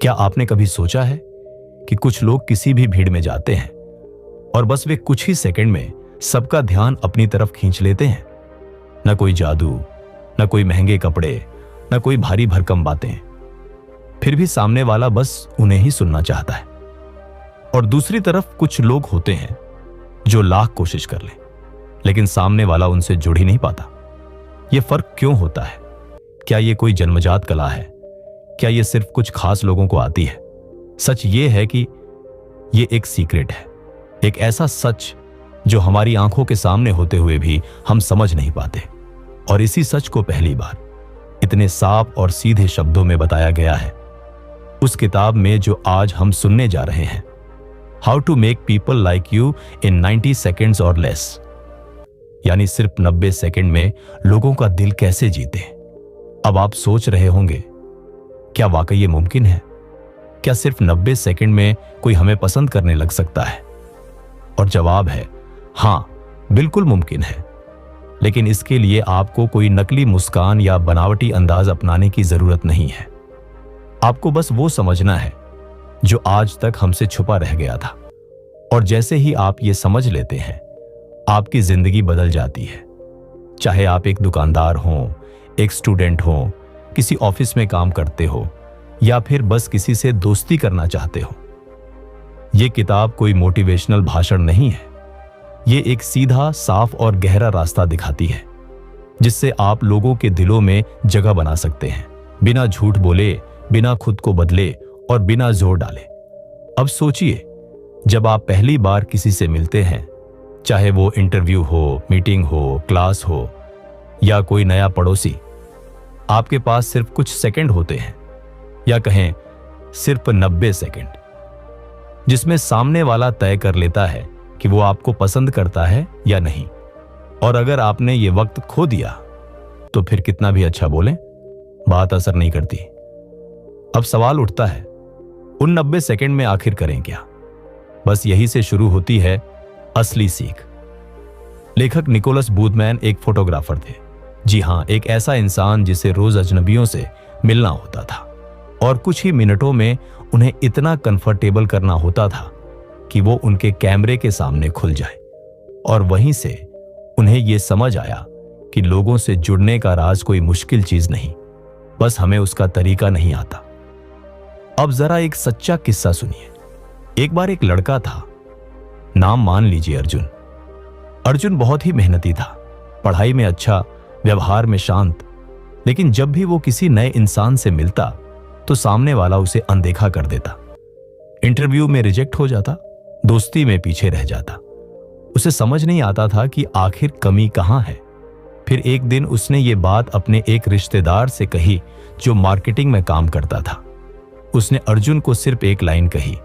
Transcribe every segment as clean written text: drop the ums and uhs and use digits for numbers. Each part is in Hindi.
क्या आपने कभी सोचा है कि कुछ लोग किसी भी भीड़ में जाते हैं और बस वे कुछ ही सेकंड में सबका ध्यान अपनी तरफ खींच लेते हैं? न कोई जादू, न कोई महंगे कपड़े, न कोई भारी भरकम बातें, फिर भी सामने वाला बस उन्हें ही सुनना चाहता है। और दूसरी तरफ कुछ लोग होते हैं जो लाख कोशिश कर लें, लेकिन सामने वाला उनसे जुड़ ही नहीं पाता। यह फर्क क्यों होता है? क्या यह कोई जन्मजात कला है? क्या यह सिर्फ कुछ खास लोगों को आती है? सच यह है कि यह एक सीक्रेट है, एक ऐसा सच जो हमारी आंखों के सामने होते हुए भी हम समझ नहीं पाते। और इसी सच को पहली बार इतने साफ और सीधे शब्दों में बताया गया है उस किताब में जो आज हम सुनने जा रहे हैं, how to make people like you in 90 seconds और लेस। यानी सिर्फ 90 सेकंड में लोगों का दिल कैसे जीते। अब आप सोच रहे होंगे, क्या वाकई ये मुमकिन है? क्या सिर्फ 90 सेकंड में कोई हमें पसंद करने लग सकता है? और जवाब है हां, बिल्कुल मुमकिन है। लेकिन इसके लिए आपको कोई नकली मुस्कान या बनावटी अंदाज अपनाने की जरूरत नहीं है। आपको बस वो समझना है जो आज तक हमसे छुपा रह गया था। और जैसे ही आप ये समझ लेते हैं, आपकी जिंदगी बदल जाती है। चाहे आप एक दुकानदार हो, एक स्टूडेंट हो, किसी ऑफिस में काम करते हो, या फिर बस किसी से दोस्ती करना चाहते हो। यह किताब कोई मोटिवेशनल भाषण नहीं है। ये एक सीधा, साफ और गहरा रास्ता दिखाती है जिससे आप लोगों के दिलों में जगह बना सकते हैं, बिना झूठ बोले, बिना खुद को बदले और बिना जोर डाले। अब सोचिए, जब आप पहली बार किसी से मिलते हैं, चाहे वो इंटरव्यू हो, मीटिंग हो, क्लास हो या कोई नया पड़ोसी, आपके पास सिर्फ कुछ सेकंड होते हैं, या कहें सिर्फ 90 सेकंड, जिसमें सामने वाला तय कर लेता है कि वो आपको पसंद करता है या नहीं। और अगर आपने ये वक्त खो दिया तो फिर कितना भी अच्छा बोलें, बात असर नहीं करती। अब सवाल उठता है, उन 90 सेकंड में आखिर करें क्या? बस यही से शुरू होती है असली सीख। लेखक निकोलस बूथमैन एक फोटोग्राफर थे। जी हां, एक ऐसा इंसान जिसे रोज अजनबियों से मिलना होता था और कुछ ही मिनटों में उन्हें इतना कंफर्टेबल करना होता था कि वो उनके कैमरे के सामने खुल जाए। और वहीं से उन्हें यह समझ आया कि लोगों से जुड़ने का राज कोई मुश्किल चीज नहीं, बस हमें उसका तरीका नहीं आता। अब जरा एक सच्चा किस्सा सुनिए। एक बार एक लड़का था, नाम मान लीजिए अर्जुन। अर्जुन बहुत ही मेहनती था, पढ़ाई में अच्छा, व्यवहार में शांत। लेकिन जब भी वो किसी नए इंसान से मिलता तो सामने वाला उसे अनदेखा कर देता, इंटरव्यू में रिजेक्ट हो जाता, दोस्ती में पीछे रह जाता। उसे समझ नहीं आता था कि आखिर कमी कहां है। फिर एक दिन उसने ये बात अपने एक रिश्तेदार से कही जो मार्केटिंग में काम करता था। उसने अर्जुन को सिर्फ एक लाइन कही,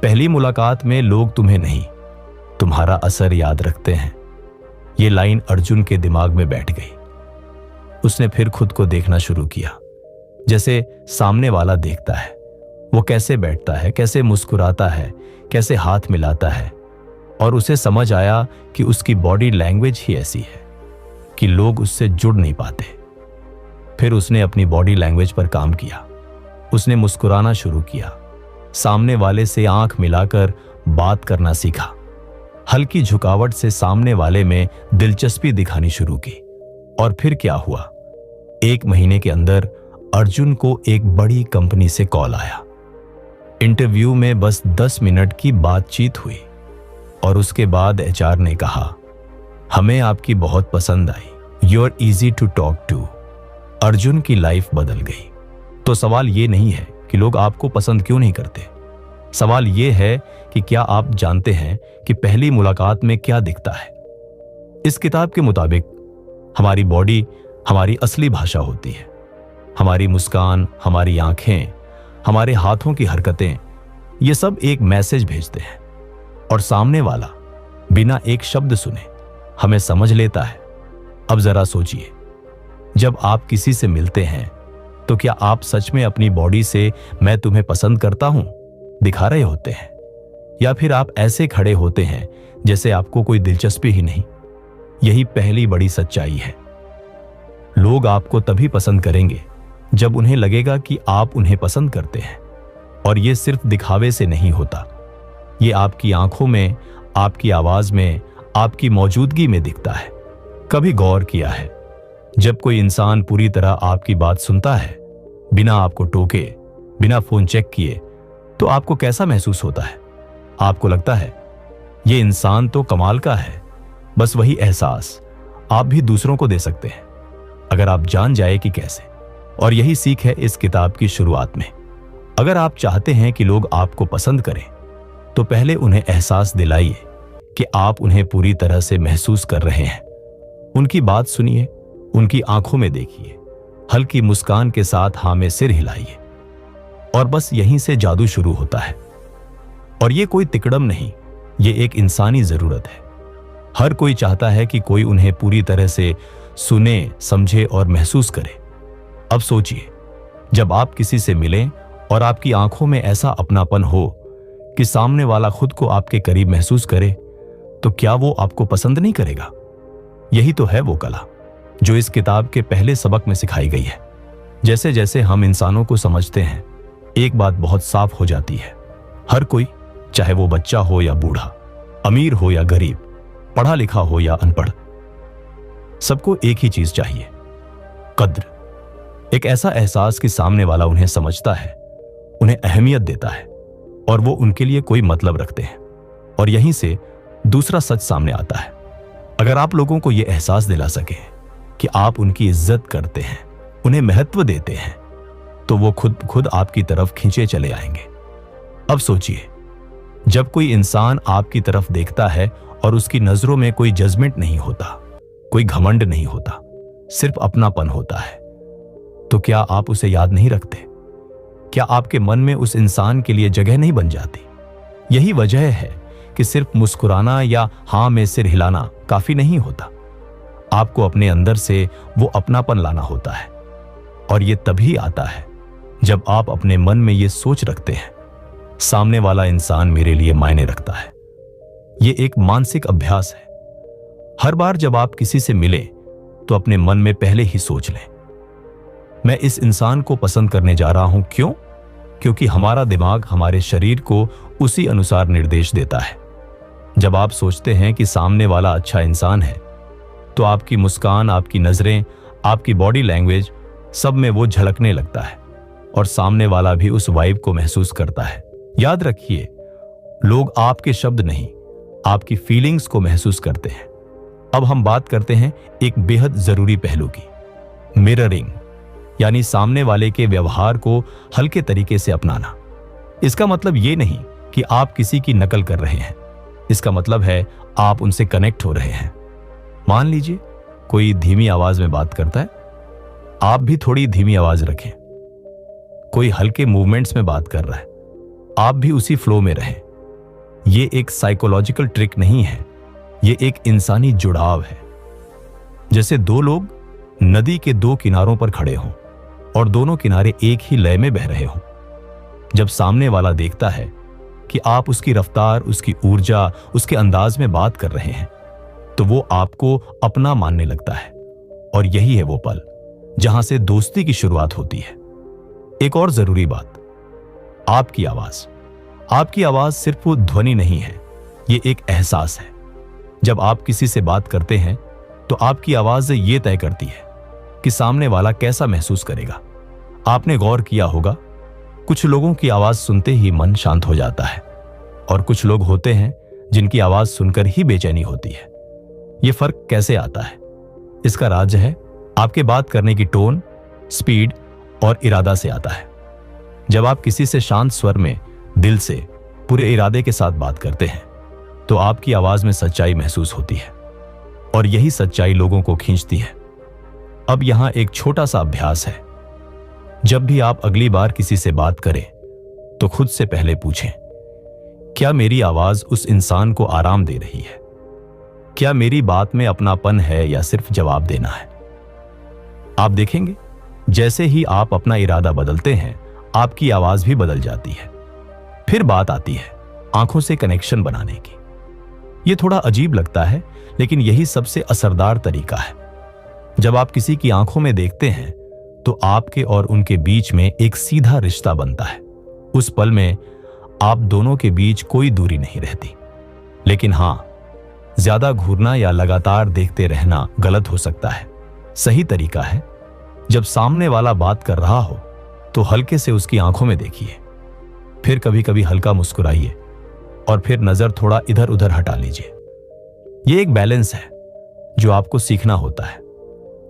पहली मुलाकात में लोग तुम्हें नहीं, तुम्हारा असर याद रखते हैं। ये लाइन अर्जुन के दिमाग में बैठ गई। उसने फिर खुद को देखना शुरू किया, जैसे सामने वाला देखता है। वो कैसे बैठता है, कैसे मुस्कुराता है, कैसे हाथ मिलाता है। और उसे समझ आया कि उसकी बॉडी लैंग्वेज ही ऐसी है कि लोग उससे जुड़ नहीं पाते। फिर उसने अपनी बॉडी लैंग्वेज पर काम किया। उसने मुस्कुराना शुरू किया, सामने वाले से आंख मिलाकर बात करना सीखा, हल्की झुकावट से सामने वाले में दिलचस्पी दिखानी शुरू की। और फिर क्या हुआ, 1 महीने के अंदर अर्जुन को एक बड़ी कंपनी से कॉल आया। इंटरव्यू में बस 10 मिनट की बातचीत हुई और उसके बाद एचआर ने कहा, हमें आपकी बहुत पसंद आई, you are easy to talk to. Arjun की लाइफ बदल गई। तो सवाल ये नहीं है कि लोग आपको पसंद क्यों नहीं करते, सवाल ये है कि क्या आप जानते हैं कि पहली मुलाकात में क्या दिखता है। इस किताब के मुताबिक हमारी बॉडी हमारी असली भाषा होती है। हमारी मुस्कान, हमारी आंखें, हमारे हाथों की हरकतें, ये सब एक मैसेज भेजते हैं और सामने वाला बिना एक शब्द सुने हमें समझ लेता है। अब जरा सोचिए, जब आप किसी से मिलते हैं तो क्या आप सच में अपनी बॉडी से मैं तुम्हें पसंद करता हूं दिखा रहे होते हैं, या फिर आप ऐसे खड़े होते हैं जैसे आपको कोई दिलचस्पी ही नहीं। यही पहली बड़ी सच्चाई है। लोग आपको तभी पसंद करेंगे जब उन्हें लगेगा कि आप उन्हें पसंद करते हैं। और ये सिर्फ दिखावे से नहीं होता, ये आपकी आंखों में, आपकी आवाज में, आपकी मौजूदगी में दिखता है। कभी गौर किया है, जब कोई इंसान पूरी तरह आपकी बात सुनता है, बिना आपको टोके, बिना फोन चेक किए, तो आपको कैसा महसूस होता है? आपको लगता है ये इंसान तो कमाल का है। बस वही एहसास आप भी दूसरों को दे सकते हैं, अगर आप जान जाए कि कैसे। और यही सीख है इस किताब की शुरुआत में। अगर आप चाहते हैं कि लोग आपको पसंद करें, तो पहले उन्हें एहसास दिलाइए कि आप उन्हें पूरी तरह से महसूस कर रहे हैं। उनकी बात सुनिए, उनकी आंखों में देखिए, हल्की मुस्कान के साथ हाँ में सिर हिलाइए, और बस यहीं से जादू शुरू होता है। और ये कोई तिकड़म नहीं, ये एक इंसानी जरूरत है। हर कोई चाहता है कि कोई उन्हें पूरी तरह से सुने, समझे और महसूस करे। अब सोचिए, जब आप किसी से मिलें और आपकी आंखों में ऐसा अपनापन हो कि सामने वाला खुद को आपके करीब महसूस करे, तो क्या वो आपको पसंद नहीं करेगा? यही तो है वो कला जो इस किताब के पहले सबक में सिखाई गई है। जैसे जैसे हम इंसानों को समझते हैं, एक बात बहुत साफ हो जाती है। हर कोई, चाहे वो बच्चा हो या बूढ़ा, अमीर हो या गरीब, पढ़ा लिखा हो या अनपढ़, सबको एक ही चीज चाहिए, कद्र। एक ऐसा एहसास कि सामने वाला उन्हें समझता है, उन्हें अहमियत देता है और वो उनके लिए कोई मतलब रखते हैं। और यहीं से दूसरा सच सामने आता है। अगर आप लोगों को यह एहसास दिला सके कि आप उनकी इज्जत करते हैं, उन्हें महत्व देते हैं, तो वो खुद आपकी तरफ खींचे चले आएंगे। अब सोचिए, जब कोई इंसान आपकी तरफ देखता है और उसकी नजरों में कोई जजमेंट नहीं होता, कोई घमंड नहीं होता, सिर्फ अपनापन होता है, तो क्या आप उसे याद नहीं रखते? क्या आपके मन में उस इंसान के लिए जगह नहीं बन जाती? यही वजह है कि सिर्फ मुस्कुराना या हां में सिर हिलाना काफी नहीं होता। आपको अपने अंदर से वो अपनापन लाना होता है। और ये तभी आता है जब आप अपने मन में ये सोच रखते हैं, सामने वाला इंसान मेरे लिए मायने रखता है। ये एक मानसिक अभ्यास है। हर बार जब आप किसी से मिले, तो अपने मन में पहले ही सोच लें, मैं इस इंसान को पसंद करने जा रहा हूं। क्यों? क्योंकि हमारा दिमाग हमारे शरीर को उसी अनुसार निर्देश देता है। जब आप सोचते हैं कि सामने वाला अच्छा इंसान है, तो आपकी मुस्कान, आपकी नजरें, आपकी बॉडी लैंग्वेज, सब में वो झलकने लगता है और सामने वाला भी उस वाइब को महसूस करता है। याद रखिए, लोग आपके शब्द नहीं, आपकी फीलिंग्स को महसूस करते हैं। अब हम बात करते हैं एक बेहद जरूरी पहलू की, मिररिंग, यानी सामने वाले के व्यवहार को हल्के तरीके से अपनाना। इसका मतलब ये नहीं कि आप किसी की नकल कर रहे हैं, इसका मतलब है आप उनसे कनेक्ट हो रहे हैं। मान लीजिए कोई धीमी आवाज में बात करता है, आप भी थोड़ी धीमी आवाज रखें। कोई हल्के मूवमेंट्स में बात कर रहा है, आप भी उसी फ्लो में रहें। ये एक साइकोलॉजिकल ट्रिक नहीं है, ये एक इंसानी जुड़ाव है। जैसे दो लोग नदी के दो किनारों पर खड़े हों और दोनों किनारे एक ही लय में बह रहे हों। जब सामने वाला देखता है कि आप उसकी रफ्तार, उसकी ऊर्जा, उसके अंदाज में बात कर रहे हैं, तो वो आपको अपना मानने लगता है। और यही है वो पल जहां से दोस्ती की शुरुआत होती है। एक और जरूरी बात, आपकी आवाज। आपकी आवाज सिर्फ ध्वनि नहीं है, ये एक एहसास है। जब आप किसी से बात करते हैं, तो आपकी आवाज ये तय करती है कि सामने वाला कैसा महसूस करेगा। आपने गौर किया होगा, कुछ लोगों की आवाज सुनते ही मन शांत हो जाता है और कुछ लोग होते हैं जिनकी आवाज सुनकर ही बेचैनी होती है। यह फर्क कैसे आता है? इसका राज है आपके बात करने की टोन, स्पीड और इरादा से आता है। जब आप किसी से शांत स्वर में, दिल से, पूरे इरादे के साथ बात करते हैं, तो आपकी आवाज में सच्चाई महसूस होती है और यही सच्चाई लोगों को खींचती है। अब यहां एक छोटा सा अभ्यास है। जब भी आप अगली बार किसी से बात करें, तो खुद से पहले पूछें, क्या मेरी आवाज उस इंसान को आराम दे रही है? क्या मेरी बात में अपनापन है या सिर्फ जवाब देना है? आप देखेंगे, जैसे ही आप अपना इरादा बदलते हैं, आपकी आवाज भी बदल जाती है। फिर बात आती है आंखों से कनेक्शन बनाने की। यह थोड़ा अजीब लगता है, लेकिन यही सबसे असरदार तरीका है। जब आप किसी की आंखों में देखते हैं, तो आपके और उनके बीच में एक सीधा रिश्ता बनता है। उस पल में आप दोनों के बीच कोई दूरी नहीं रहती। लेकिन हां, ज्यादा घूरना या लगातार देखते रहना गलत हो सकता है। सही तरीका है, जब सामने वाला बात कर रहा हो तो हल्के से उसकी आंखों में देखिए, फिर कभी कभी हल्का मुस्कुराइए और फिर नजर थोड़ा इधर उधर हटा लीजिए। यह एक बैलेंस है जो आपको सीखना होता है।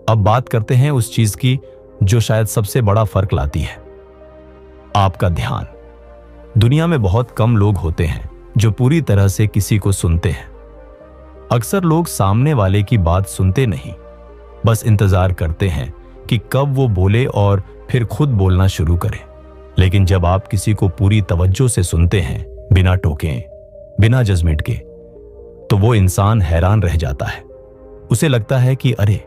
अब बात करते हैं उस चीज की जो शायद सबसे बड़ा फर्क लाती है, आपका ध्यान। दुनिया में बहुत कम लोग होते हैं जो पूरी तरह से किसी को सुनते हैं। अक्सर लोग सामने वाले की बात सुनते नहीं, बस इंतजार करते हैं कि कब वो बोले और फिर खुद बोलना शुरू करें। लेकिन जब आप किसी को पूरी तवज्जो से सुनते हैं, बिना टोके, बिना जजमेंट के, तो वो इंसान हैरान रह जाता है। उसे लगता है कि अरे,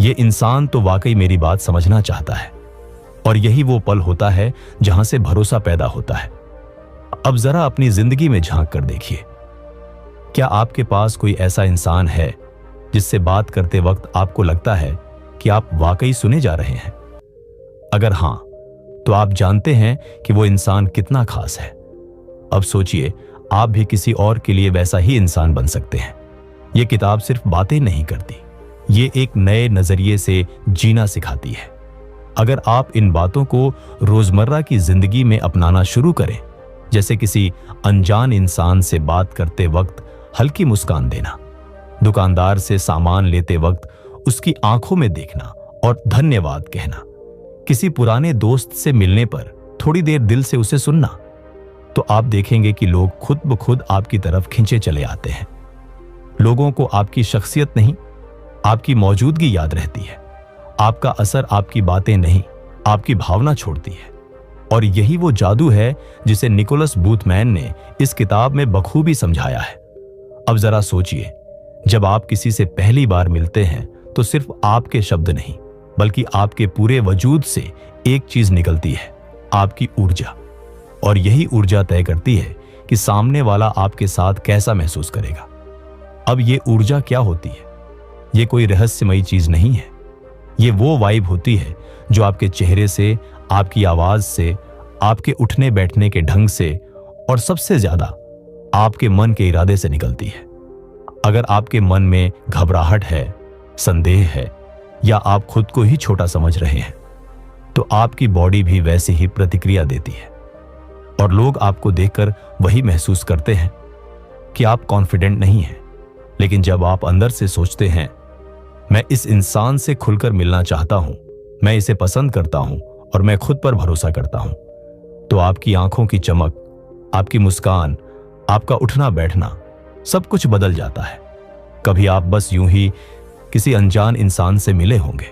ये इंसान तो वाकई मेरी बात समझना चाहता है। और यही वो पल होता है जहां से भरोसा पैदा होता है। अब जरा अपनी जिंदगी में झांक कर देखिए, क्या आपके पास कोई ऐसा इंसान है जिससे बात करते वक्त आपको लगता है कि आप वाकई सुने जा रहे हैं? अगर हां, तो आप जानते हैं कि वो इंसान कितना खास है। अब सोचिए, आप भी किसी और के लिए वैसा ही इंसान बन सकते हैं। ये किताब सिर्फ बातें नहीं करती, ये एक नए नजरिए से जीना सिखाती है। अगर आप इन बातों को रोजमर्रा की जिंदगी में अपनाना शुरू करें, जैसे किसी अनजान इंसान से बात करते वक्त हल्की मुस्कान देना, दुकानदार से सामान लेते वक्त उसकी आंखों में देखना और धन्यवाद कहना, किसी पुराने दोस्त से मिलने पर थोड़ी देर दिल से उसे सुनना, तो आप देखेंगे कि लोग खुद ब खुद आपकी तरफ खींचे चले आते हैं। लोगों को आपकी शख्सियत नहीं, आपकी मौजूदगी याद रहती है। आपका असर आपकी बातें नहीं, आपकी भावना छोड़ती है। और यही वो जादू है जिसे निकोलस बूथमैन ने इस किताब में बखूबी समझाया है। अब जरा सोचिए, जब आप किसी से पहली बार मिलते हैं तो सिर्फ आपके शब्द नहीं, बल्कि आपके पूरे वजूद से एक चीज निकलती है, आपकी ऊर्जा। और यही ऊर्जा तय करती है कि सामने वाला आपके साथ कैसा महसूस करेगा। अब ये ऊर्जा क्या होती है? ये कोई रहस्यमयी चीज नहीं है। ये वो वाइब होती है जो आपके चेहरे से, आपकी आवाज से, आपके उठने बैठने के ढंग से और सबसे ज्यादा आपके मन के इरादे से निकलती है। अगर आपके मन में घबराहट है, संदेह है या आप खुद को ही छोटा समझ रहे हैं, तो आपकी बॉडी भी वैसे ही प्रतिक्रिया देती है। और लोग आपको देखकर वही महसूस करते हैं कि आप कॉन्फिडेंट नहीं हैं। लेकिन जब आप अंदर से सोचते हैं, मैं इस इंसान से खुलकर मिलना चाहता हूं, मैं इसे पसंद करता हूं और मैं खुद पर भरोसा करता हूं, तो आपकी आंखों की चमक, आपकी मुस्कान, आपका उठना बैठना, सब कुछ बदल जाता है। कभी आप बस यूं ही किसी अनजान इंसान से मिले होंगे,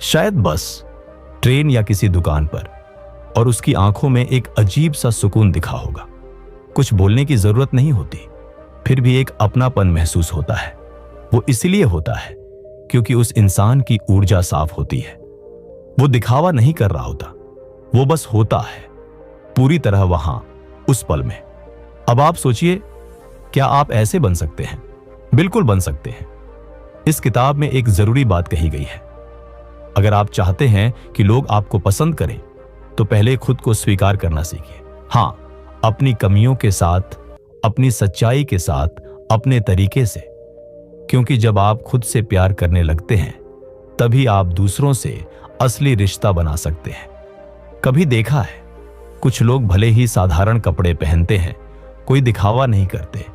शायद बस ट्रेन या किसी दुकान पर, और उसकी आंखों में एक अजीब सा सुकून दिखा होगा। कुछ बोलने की जरूरत नहीं होती, फिर भी एक अपनापन महसूस होता है। वो इसलिए होता है क्योंकि उस इंसान की ऊर्जा साफ होती है। वो दिखावा नहीं कर रहा होता, वो बस होता है पूरी तरह वहां, उस पल में। अब आप सोचिए, क्या आप ऐसे बन सकते हैं? बिल्कुल बन सकते हैं। इस किताब में एक जरूरी बात कही गई है। अगर आप चाहते हैं कि लोग आपको पसंद करें, तो पहले खुद को स्वीकार करना सीखिए। हां, अपनी कमियों के साथ, अपनी सच्चाई के साथ, अपने तरीके से। क्योंकि जब आप खुद से प्यार करने लगते हैं, तभी आप दूसरों से असली रिश्ता बना सकते हैं। कभी देखा है, कुछ लोग भले ही साधारण कपड़े पहनते हैं, कोई दिखावा नहीं करते,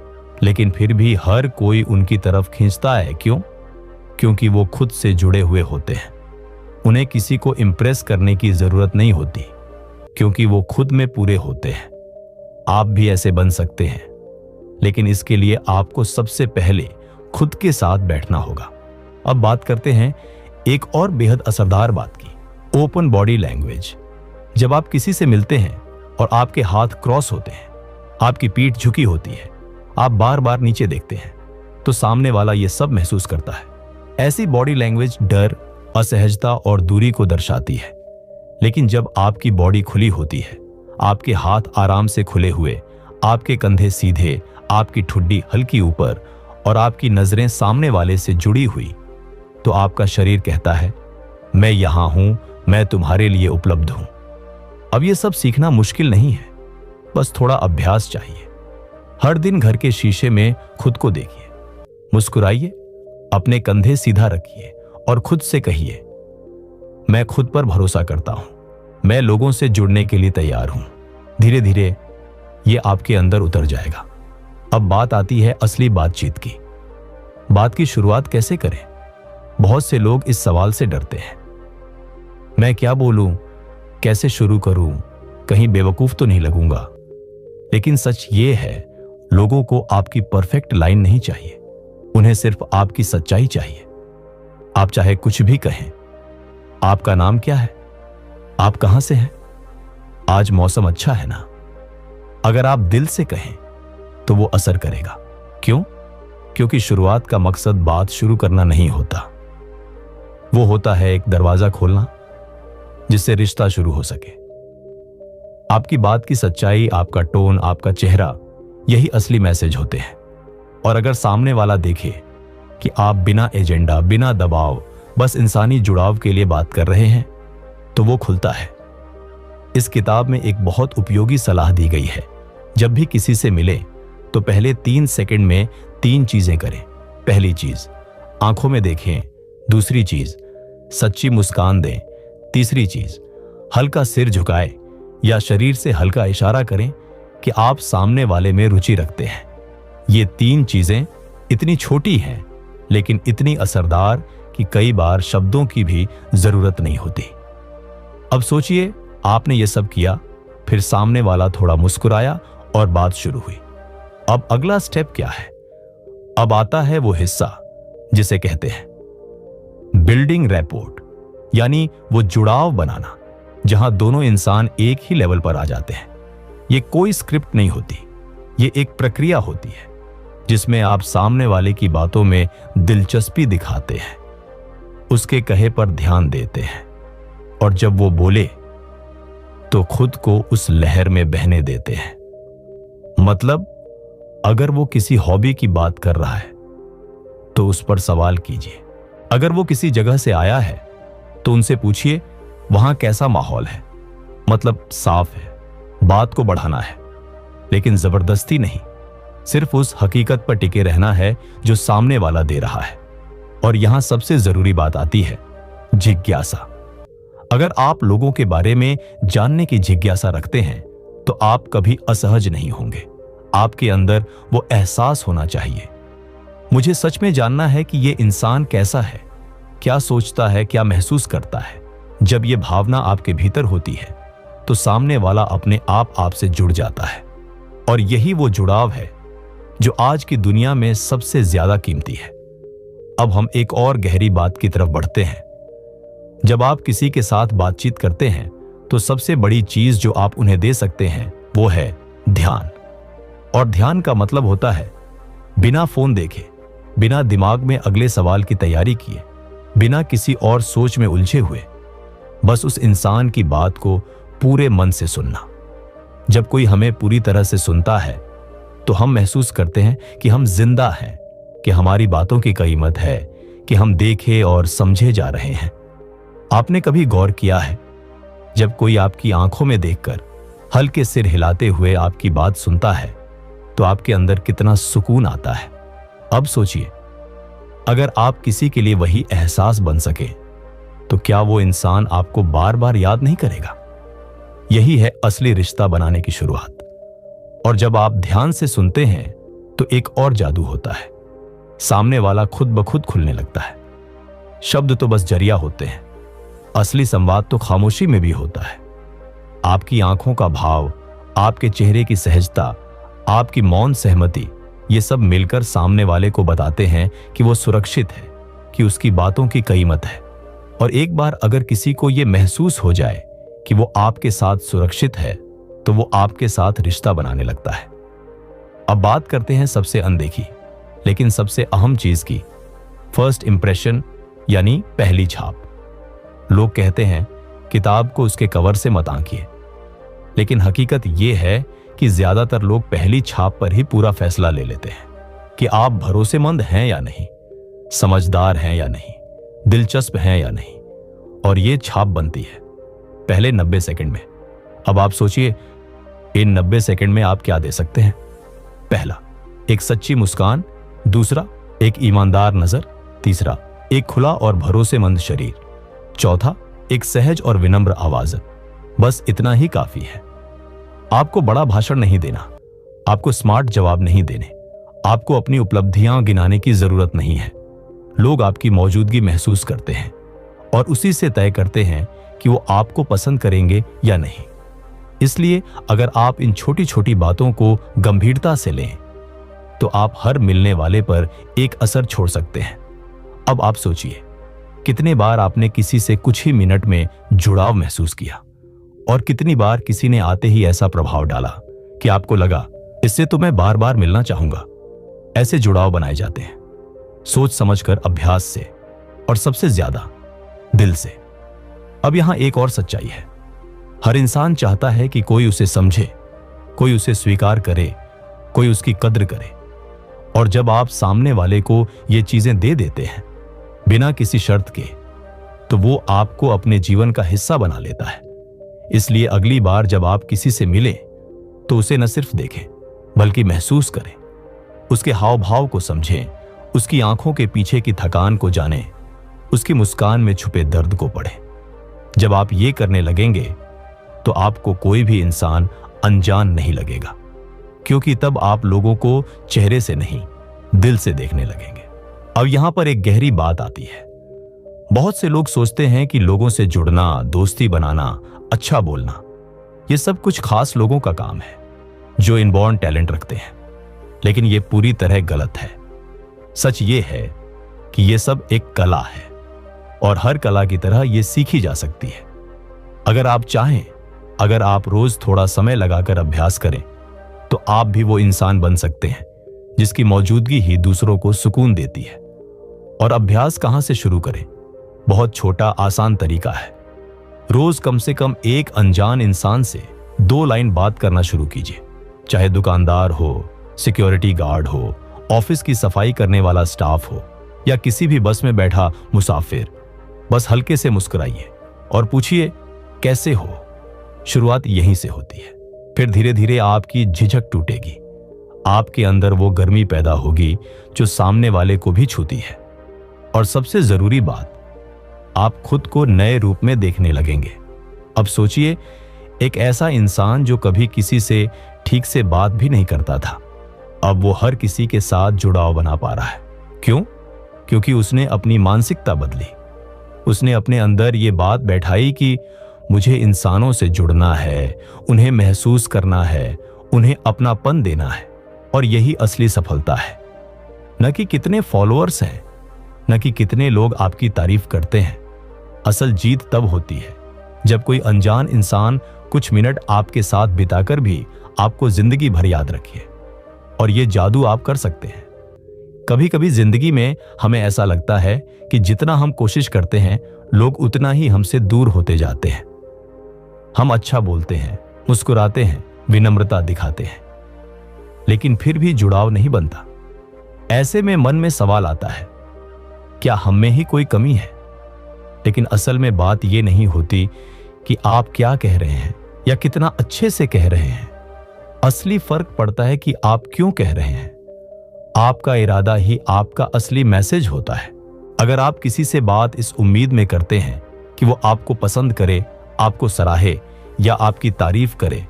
लेकिन फिर भी हर कोई उनकी तरफ खींचता है। क्यों? क्योंकि वो खुद से जुड़े हुए होते हैं। उन्हें किसी को इंप्रेस करने की जरूरत नहीं होती, क्योंकि वो खुद में पूरे होते हैं। आप भी ऐसे बन सकते हैं, लेकिन इसके लिए आपको सबसे पहले खुद के साथ बैठना होगा। अब बात करते हैं एक और बेहद असरदार बात की, ओपन बॉडी लैंग्वेज। जब आप किसी से मिलते हैं और आपके हाथ क्रॉस होते हैं, आपकी पीठ झुकी होती है, आप बार बार नीचे देखते हैं, तो सामने वाला यह सब महसूस करता है। ऐसी बॉडी लैंग्वेज डर, असहजता और दूरी को दर्शाती है। लेकिन जब आपकी बॉडी खुली होती है, आपके हाथ आराम से खुले हुए, आपके कंधे सीधे, आपकी ठुड्डी हल्की ऊपर और आपकी नजरें सामने वाले से जुड़ी हुई, तो आपका शरीर कहता है, मैं यहां हूं, मैं तुम्हारे लिए उपलब्ध हूं। अब ये सब सीखना मुश्किल नहीं है, बस थोड़ा अभ्यास चाहिए। हर दिन घर के शीशे में खुद को देखिए, मुस्कुराइए, अपने कंधे सीधा रखिए और खुद से कहिए, मैं खुद पर भरोसा करता हूं, मैं लोगों से जुड़ने के लिए तैयार हूं। धीरे धीरे ये आपके अंदर उतर जाएगा। अब बात आती है असली बातचीत की। बात की शुरुआत कैसे करें? बहुत से लोग इस सवाल से डरते हैं, मैं क्या बोलूं, कैसे शुरू करूं, कहीं बेवकूफ तो नहीं लगूंगा। लेकिन सच ये है, लोगों को आपकी परफेक्ट लाइन नहीं चाहिए, उन्हें सिर्फ आपकी सच्चाई चाहिए। आप चाहे कुछ भी कहें, आपका नाम क्या है, आप कहां से हैं, आज मौसम अच्छा है ना, अगर आप दिल से कहें तो वो असर करेगा। क्यों? क्योंकि शुरुआत का मकसद बात शुरू करना नहीं होता, वो होता है एक दरवाजा खोलना जिससे रिश्ता शुरू हो सके। आपकी बात की सच्चाई, आपका टोन, आपका चेहरा, यही असली मैसेज होते हैं। और अगर सामने वाला देखे कि आप बिना एजेंडा, बिना दबाव, बस इंसानी जुड़ाव के लिए बात कर रहे हैं, तो वो खुलता है। इस किताब में एक बहुत उपयोगी सलाह दी गई है, जब भी किसी से मिले तो पहले 3 सेकंड में 3 चीजें करें। पहली चीज, आंखों में देखें। दूसरी चीज, सच्ची मुस्कान दें। तीसरी चीज, हल्का सिर झुकाएं या शरीर से हल्का इशारा करें कि आप सामने वाले में रुचि रखते हैं। ये 3 चीजें इतनी छोटी हैं लेकिन इतनी असरदार कि कई बार शब्दों की भी जरूरत नहीं होती। अब सोचिए, आपने ये सब किया, फिर सामने वाला थोड़ा मुस्कुराया और बात शुरू हुई। अब अगला स्टेप क्या है? अब आता है वो हिस्सा जिसे कहते हैं बिल्डिंग रैपोर्ट, यानी वो जुड़ाव बनाना जहां दोनों इंसान एक ही लेवल पर आ जाते हैं। ये कोई स्क्रिप्ट नहीं होती, ये एक प्रक्रिया होती है जिसमें आप सामने वाले की बातों में दिलचस्पी दिखाते हैं, उसके कहे पर ध्यान देते हैं और जब वो बोले तो खुद को उस लहर में बहने देते हैं। मतलब, अगर वो किसी हॉबी की बात कर रहा है तो उस पर सवाल कीजिए। अगर वो किसी जगह से आया है तो उनसे पूछिए वहां कैसा माहौल है, मतलब साफ है। बात को बढ़ाना है लेकिन जबरदस्ती नहीं, सिर्फ उस हकीकत पर टिके रहना है जो सामने वाला दे रहा है। और यहां सबसे जरूरी बात आती है जिज्ञासा। अगर आप लोगों के बारे में जानने की जिज्ञासा रखते हैं तो आप कभी असहज नहीं होंगे। आपके अंदर वो एहसास होना चाहिए, मुझे सच में जानना है कि ये इंसान कैसा है, क्या सोचता है, क्या महसूस करता है। जब ये भावना आपके भीतर होती है तो सामने वाला अपने आप आपसे जुड़ जाता है। और यही वो जुड़ाव है जो आज की दुनिया में सबसे ज्यादा कीमती है। अब हम एक और गहरी बात की तरफ बढ़ते हैं। जब आप किसी के साथ बातचीत करते हैं तो सबसे बड़ी चीज जो आप उन्हें दे सकते हैं वो है ध्यान। और ध्यान का मतलब होता है बिना फोन देखे, बिना दिमाग में अगले सवाल की तैयारी किए, बिना किसी और सोच में उलझे हुए, बस उस इंसान की बात को पूरे मन से सुनना। जब कोई हमें पूरी तरह से सुनता है तो हम महसूस करते हैं कि हम जिंदा हैं, कि हमारी बातों की कीमत है, कि हम देखे और समझे जा रहे हैं। आपने कभी गौर किया है, जब कोई आपकी आंखों में देखकर हल्के सिर हिलाते हुए आपकी बात सुनता है तो आपके अंदर कितना सुकून आता है। अब सोचिए, अगर आप किसी के लिए वही एहसास बन सके तो क्या वो इंसान आपको बार बार याद नहीं करेगा? यही है असली रिश्ता बनाने की शुरुआत। और जब आप ध्यान से सुनते हैं तो एक और जादू होता है, सामने वाला खुद ब खुद खुलने लगता है। शब्द तो बस जरिया होते हैं, असली संवाद तो खामोशी में भी होता है। आपकी आंखों का भाव, आपके चेहरे की सहजता, आपकी मौन सहमति, ये सब मिलकर सामने वाले को बताते हैं कि वो सुरक्षित है, कि उसकी बातों की कीमत है। और एक बार अगर किसी को ये महसूस हो जाए कि वो आपके साथ सुरक्षित है तो वो आपके साथ रिश्ता बनाने लगता है। अब बात करते हैं सबसे अनदेखी लेकिन सबसे अहम चीज की, फर्स्ट इंप्रेशन, यानी पहली छाप। लोग कहते हैं किताब को उसके कवर से मत आंकिए, लेकिन हकीकत यह है कि ज्यादातर लोग पहली छाप पर ही पूरा फैसला ले लेते हैं कि आप भरोसेमंद हैं या नहीं, समझदार हैं या नहीं, दिलचस्प हैं या नहीं। और ये छाप बनती है पहले 90 सेकंड में। अब आप सोचिए, इन 90 सेकंड में आप क्या दे सकते हैं? पहला, एक सच्ची मुस्कान। दूसरा, एक ईमानदार नजर। तीसरा, एक खुला और भरोसेमंद शरीर। चौथा, एक सहज और विनम्र आवाज। बस इतना ही काफी है। आपको बड़ा भाषण नहीं देना, आपको स्मार्ट जवाब नहीं देने, आपको अपनी उपलब्धियां गिनाने की जरूरत नहीं है। लोग आपकी मौजूदगी महसूस करते हैं और उसी से तय करते हैं कि वो आपको पसंद करेंगे या नहीं। इसलिए अगर आप इन छोटी छोटी बातों को गंभीरता से लें तो आप हर मिलने वाले पर एक असर छोड़ सकते हैं। अब आप सोचिए, कितने बार आपने किसी से कुछ ही मिनट में जुड़ाव महसूस किया और कितनी बार किसी ने आते ही ऐसा प्रभाव डाला कि आपको लगा इससे तो मैं बार बार मिलना चाहूंगा। ऐसे जुड़ाव बनाए जाते हैं सोच समझकर, अभ्यास से और सबसे ज्यादा दिल से। अब यहां एक और सच्चाई है, हर इंसान चाहता है कि कोई उसे समझे, कोई उसे स्वीकार करे, कोई उसकी कद्र करे। और जब आप सामने वाले को ये चीजें दे देते हैं बिना किसी शर्त के, तो वो आपको अपने जीवन का हिस्सा बना लेता है। इसलिए अगली बार जब आप किसी से मिले तो उसे न सिर्फ देखें बल्कि महसूस करें, उसके हाव भाव को समझें, उसकी आंखों के पीछे की थकान को जानें, उसकी मुस्कान में छुपे दर्द को पढ़ें। जब आप ये करने लगेंगे तो आपको कोई भी इंसान अनजान नहीं लगेगा, क्योंकि तब आप लोगों को चेहरे से नहीं दिल से देखने लगेंगे। अब यहां पर एक गहरी बात आती है। बहुत से लोग सोचते हैं कि लोगों से जुड़ना, दोस्ती बनाना, अच्छा बोलना, ये सब कुछ खास लोगों का काम है जो इनबॉर्न टैलेंट रखते हैं। लेकिन ये पूरी तरह गलत है। सच ये है कि ये सब एक कला है और हर कला की तरह ये सीखी जा सकती है। अगर आप चाहें, अगर आप रोज थोड़ा समय लगाकर अभ्यास करें तो आप भी वो इंसान बन सकते हैं जिसकी मौजूदगी ही दूसरों को सुकून देती है। और अभ्यास कहां से शुरू करें? बहुत छोटा आसान तरीका है। रोज कम से कम एक अनजान इंसान से 2 लाइन बात करना शुरू कीजिए, चाहे दुकानदार हो, सिक्योरिटी गार्ड हो, ऑफिस की सफाई करने वाला स्टाफ हो या किसी भी बस में बैठा मुसाफिर। बस हल्के से मुस्कुराइए और पूछिए कैसे हो। शुरुआत यहीं से होती है। फिर धीरे धीरे आपकी झिझक टूटेगी, आपके अंदर वो गर्मी पैदा होगी जो सामने वाले को भी छूती है। और सबसे जरूरी बात, आप खुद को नए रूप में देखने लगेंगे। अब सोचिए, एक ऐसा इंसान जो कभी किसी से ठीक से बात भी नहीं करता था, अब वो हर किसी के साथ जुड़ाव बना पा रहा है। क्यों? क्योंकि उसने अपनी मानसिकता बदली। उसने अपने अंदर ये बात बैठाई कि मुझे इंसानों से जुड़ना है, उन्हें महसूस करना है, उन्हें अपनापन देना है। और यही असली सफलता है। न कि कितने फॉलोअर्स हैं, न कि कितने लोग आपकी तारीफ करते हैं। असल जीत तब होती है जब कोई अनजान इंसान कुछ मिनट आपके साथ बिताकर भी आपको जिंदगी भर याद रखे। और ये जादू आप कर सकते हैं। कभी कभी जिंदगी में हमें ऐसा लगता है कि जितना हम कोशिश करते हैं, लोग उतना ही हमसे दूर होते जाते हैं। हम अच्छा बोलते हैं, मुस्कुराते हैं, विनम्रता दिखाते हैं, लेकिन फिर भी जुड़ाव नहीं बनता। ऐसे में मन में सवाल आता है, क्या हम में ही कोई कमी है? लेकिन असल में बात यह नहीं होती कि आप क्या कह रहे हैं या कितना अच्छे से कह रहे हैं। असली फर्क पड़ता है कि आप क्यों कह रहे हैं। आपका इरादा ही आपका असली मैसेज होता है। अगर आप किसी से बात इस उम्मीद में करते हैं कि वो आपको पसंद करे, आपको सराहे या आपकी तारीफ करे,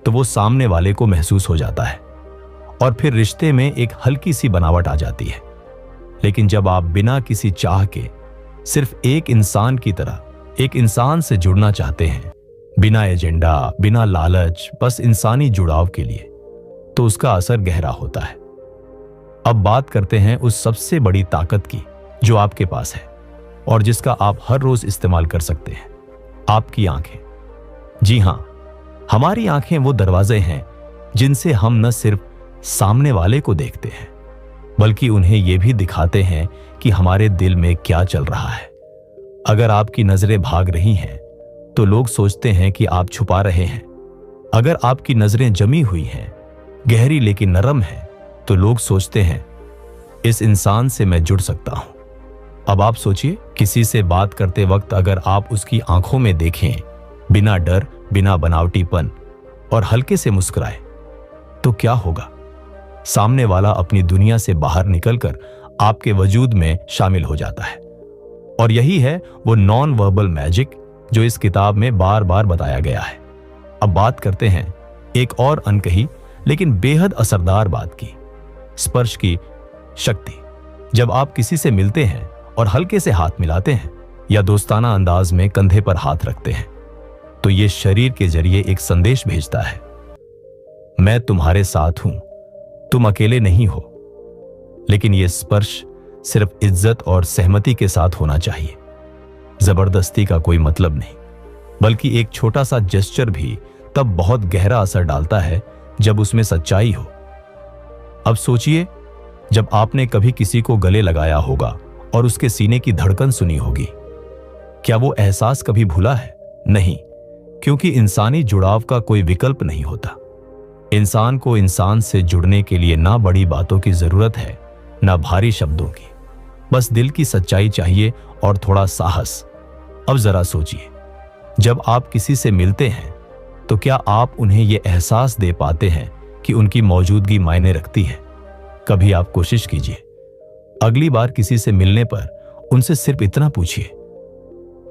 तो वो सामने वाले को महसूस हो जाता है और फिर रिश्ते में एक हल्की सी बनावट आ जाती है। लेकिन जब आप बिना किसी चाह के सिर्फ एक इंसान की तरह एक इंसान से जुड़ना चाहते हैं, बिना एजेंडा, बिना लालच, बस इंसानी जुड़ाव के लिए, तो उसका असर गहरा होता है। अब बात करते हैं उस सबसे बड़ी ताकत की जो आपके पास है और जिसका आप हर रोज इस्तेमाल कर सकते हैं, आपकी आंखें। जी हां, हमारी आंखें वो दरवाजे हैं जिनसे हम न सिर्फ सामने वाले को देखते हैं, बल्कि उन्हें यह भी दिखाते हैं कि हमारे दिल में क्या चल रहा है। अगर आपकी नजरें भाग रही हैं, तो लोग सोचते हैं कि आप छुपा रहे हैं। अगर आपकी नजरें जमी हुई हैं, गहरी लेकिन नरम हैं, तो लोग सोचते हैं इस इंसान से मैं जुड़ सकता हूं। अब आप सोचिए, किसी से बात करते वक्त अगर आप उसकी आंखों में देखें बिना डर, बिना बनावटीपन और हल्के से मुस्कुराए, तो क्या होगा? सामने वाला अपनी दुनिया से बाहर निकलकर आपके वजूद में शामिल हो जाता है। और यही है वो नॉन वर्बल मैजिक जो इस किताब में बार बार बताया गया है। अब बात करते हैं एक और अनकही लेकिन बेहद असरदार बात की, स्पर्श की शक्ति। जब आप किसी से मिलते हैं और हल्के से हाथ मिलाते हैं या दोस्ताना अंदाज में कंधे पर हाथ रखते हैं, तो ये शरीर के जरिए एक संदेश भेजता है, मैं तुम्हारे साथ हूं, तुम अकेले नहीं हो। लेकिन यह स्पर्श सिर्फ इज्जत और सहमति के साथ होना चाहिए। जबरदस्ती का कोई मतलब नहीं, बल्कि एक छोटा सा जेस्चर भी तब बहुत गहरा असर डालता है जब उसमें सच्चाई हो। अब सोचिए, जब आपने कभी किसी को गले लगाया होगा और उसके सीने की धड़कन सुनी होगी, क्या वो एहसास कभी भूला है? नहीं, क्योंकि इंसानी जुड़ाव का कोई विकल्प नहीं होता। इंसान को इंसान से जुड़ने के लिए ना बड़ी बातों की जरूरत है, ना भारी शब्दों की, बस दिल की सच्चाई चाहिए और थोड़ा साहस। अब जरा सोचिए, जब आप किसी से मिलते हैं तो क्या आप उन्हें यह एहसास दे पाते हैं कि उनकी मौजूदगी मायने रखती है? कभी आप कोशिश कीजिए, अगली बार किसी से मिलने पर उनसे सिर्फ इतना पूछिए,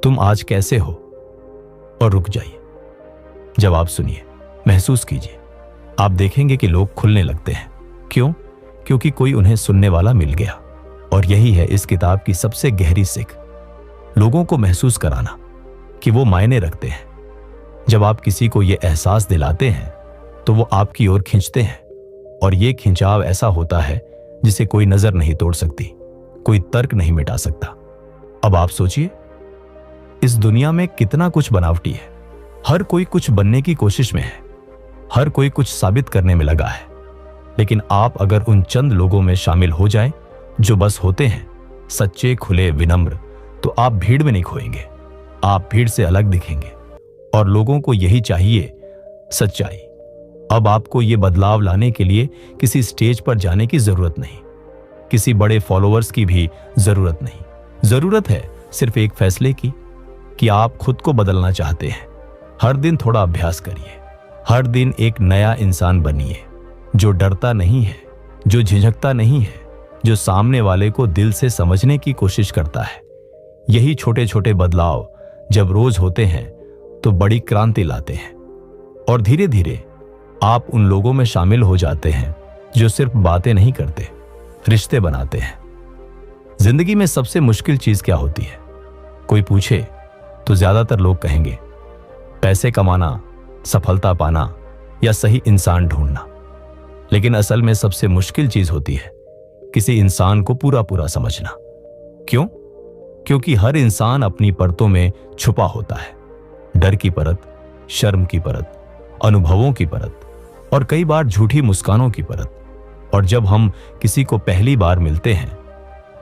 तुम आज कैसे हो? और रुक जाइए। जवाब सुनिए, महसूस कीजिए। आप देखेंगे कि लोग खुलने लगते हैं। क्यों? क्योंकि कोई उन्हें सुनने वाला मिल गया। और यही है इस किताब की सबसे गहरी सीख, लोगों को महसूस कराना कि वो मायने रखते हैं। जब आप किसी को यह एहसास दिलाते हैं तो वो आपकी ओर खींचते हैं, और ये खिंचाव ऐसा होता है जिसे कोई नजर नहीं तोड़ सकती, कोई तर्क नहीं मिटा सकता। अब आप सोचिए, इस दुनिया में कितना कुछ बनावटी है। हर कोई कुछ बनने की कोशिश में है, हर कोई कुछ साबित करने में लगा है। लेकिन आप अगर उन चंद लोगों में शामिल हो जाएं जो बस होते हैं, सच्चे, खुले, विनम्र, तो आप भीड़ में नहीं खोएंगे, आप भीड़ से अलग दिखेंगे। और लोगों को यही चाहिए, सच्चाई। अब आपको ये बदलाव लाने के लिए किसी स्टेज पर जाने की जरूरत नहीं, किसी बड़े फॉलोअर्स की भी जरूरत नहीं। जरूरत है सिर्फ एक फैसले की कि आप खुद को बदलना चाहते हैं। हर दिन थोड़ा अभ्यास करिए, हर दिन एक नया इंसान बनिए, जो डरता नहीं है, जो झिझकता नहीं है, जो सामने वाले को दिल से समझने की कोशिश करता है। यही छोटे छोटे बदलाव जब रोज होते हैं तो बड़ी क्रांति लाते हैं। और धीरे धीरे आप उन लोगों में शामिल हो जाते हैं जो सिर्फ बातें नहीं करते, रिश्ते बनाते हैं। जिंदगी में सबसे मुश्किल चीज क्या होती है? कोई पूछे तो ज्यादातर लोग कहेंगे पैसे कमाना, सफलता पाना या सही इंसान ढूंढना। लेकिन असल में सबसे मुश्किल चीज होती है किसी इंसान को पूरा पूरा समझना। क्यों? क्योंकि हर इंसान अपनी परतों में छुपा होता है। डर की परत, शर्म की परत, अनुभवों की परत और कई बार झूठी मुस्कानों की परत। और जब हम किसी को पहली बार मिलते हैं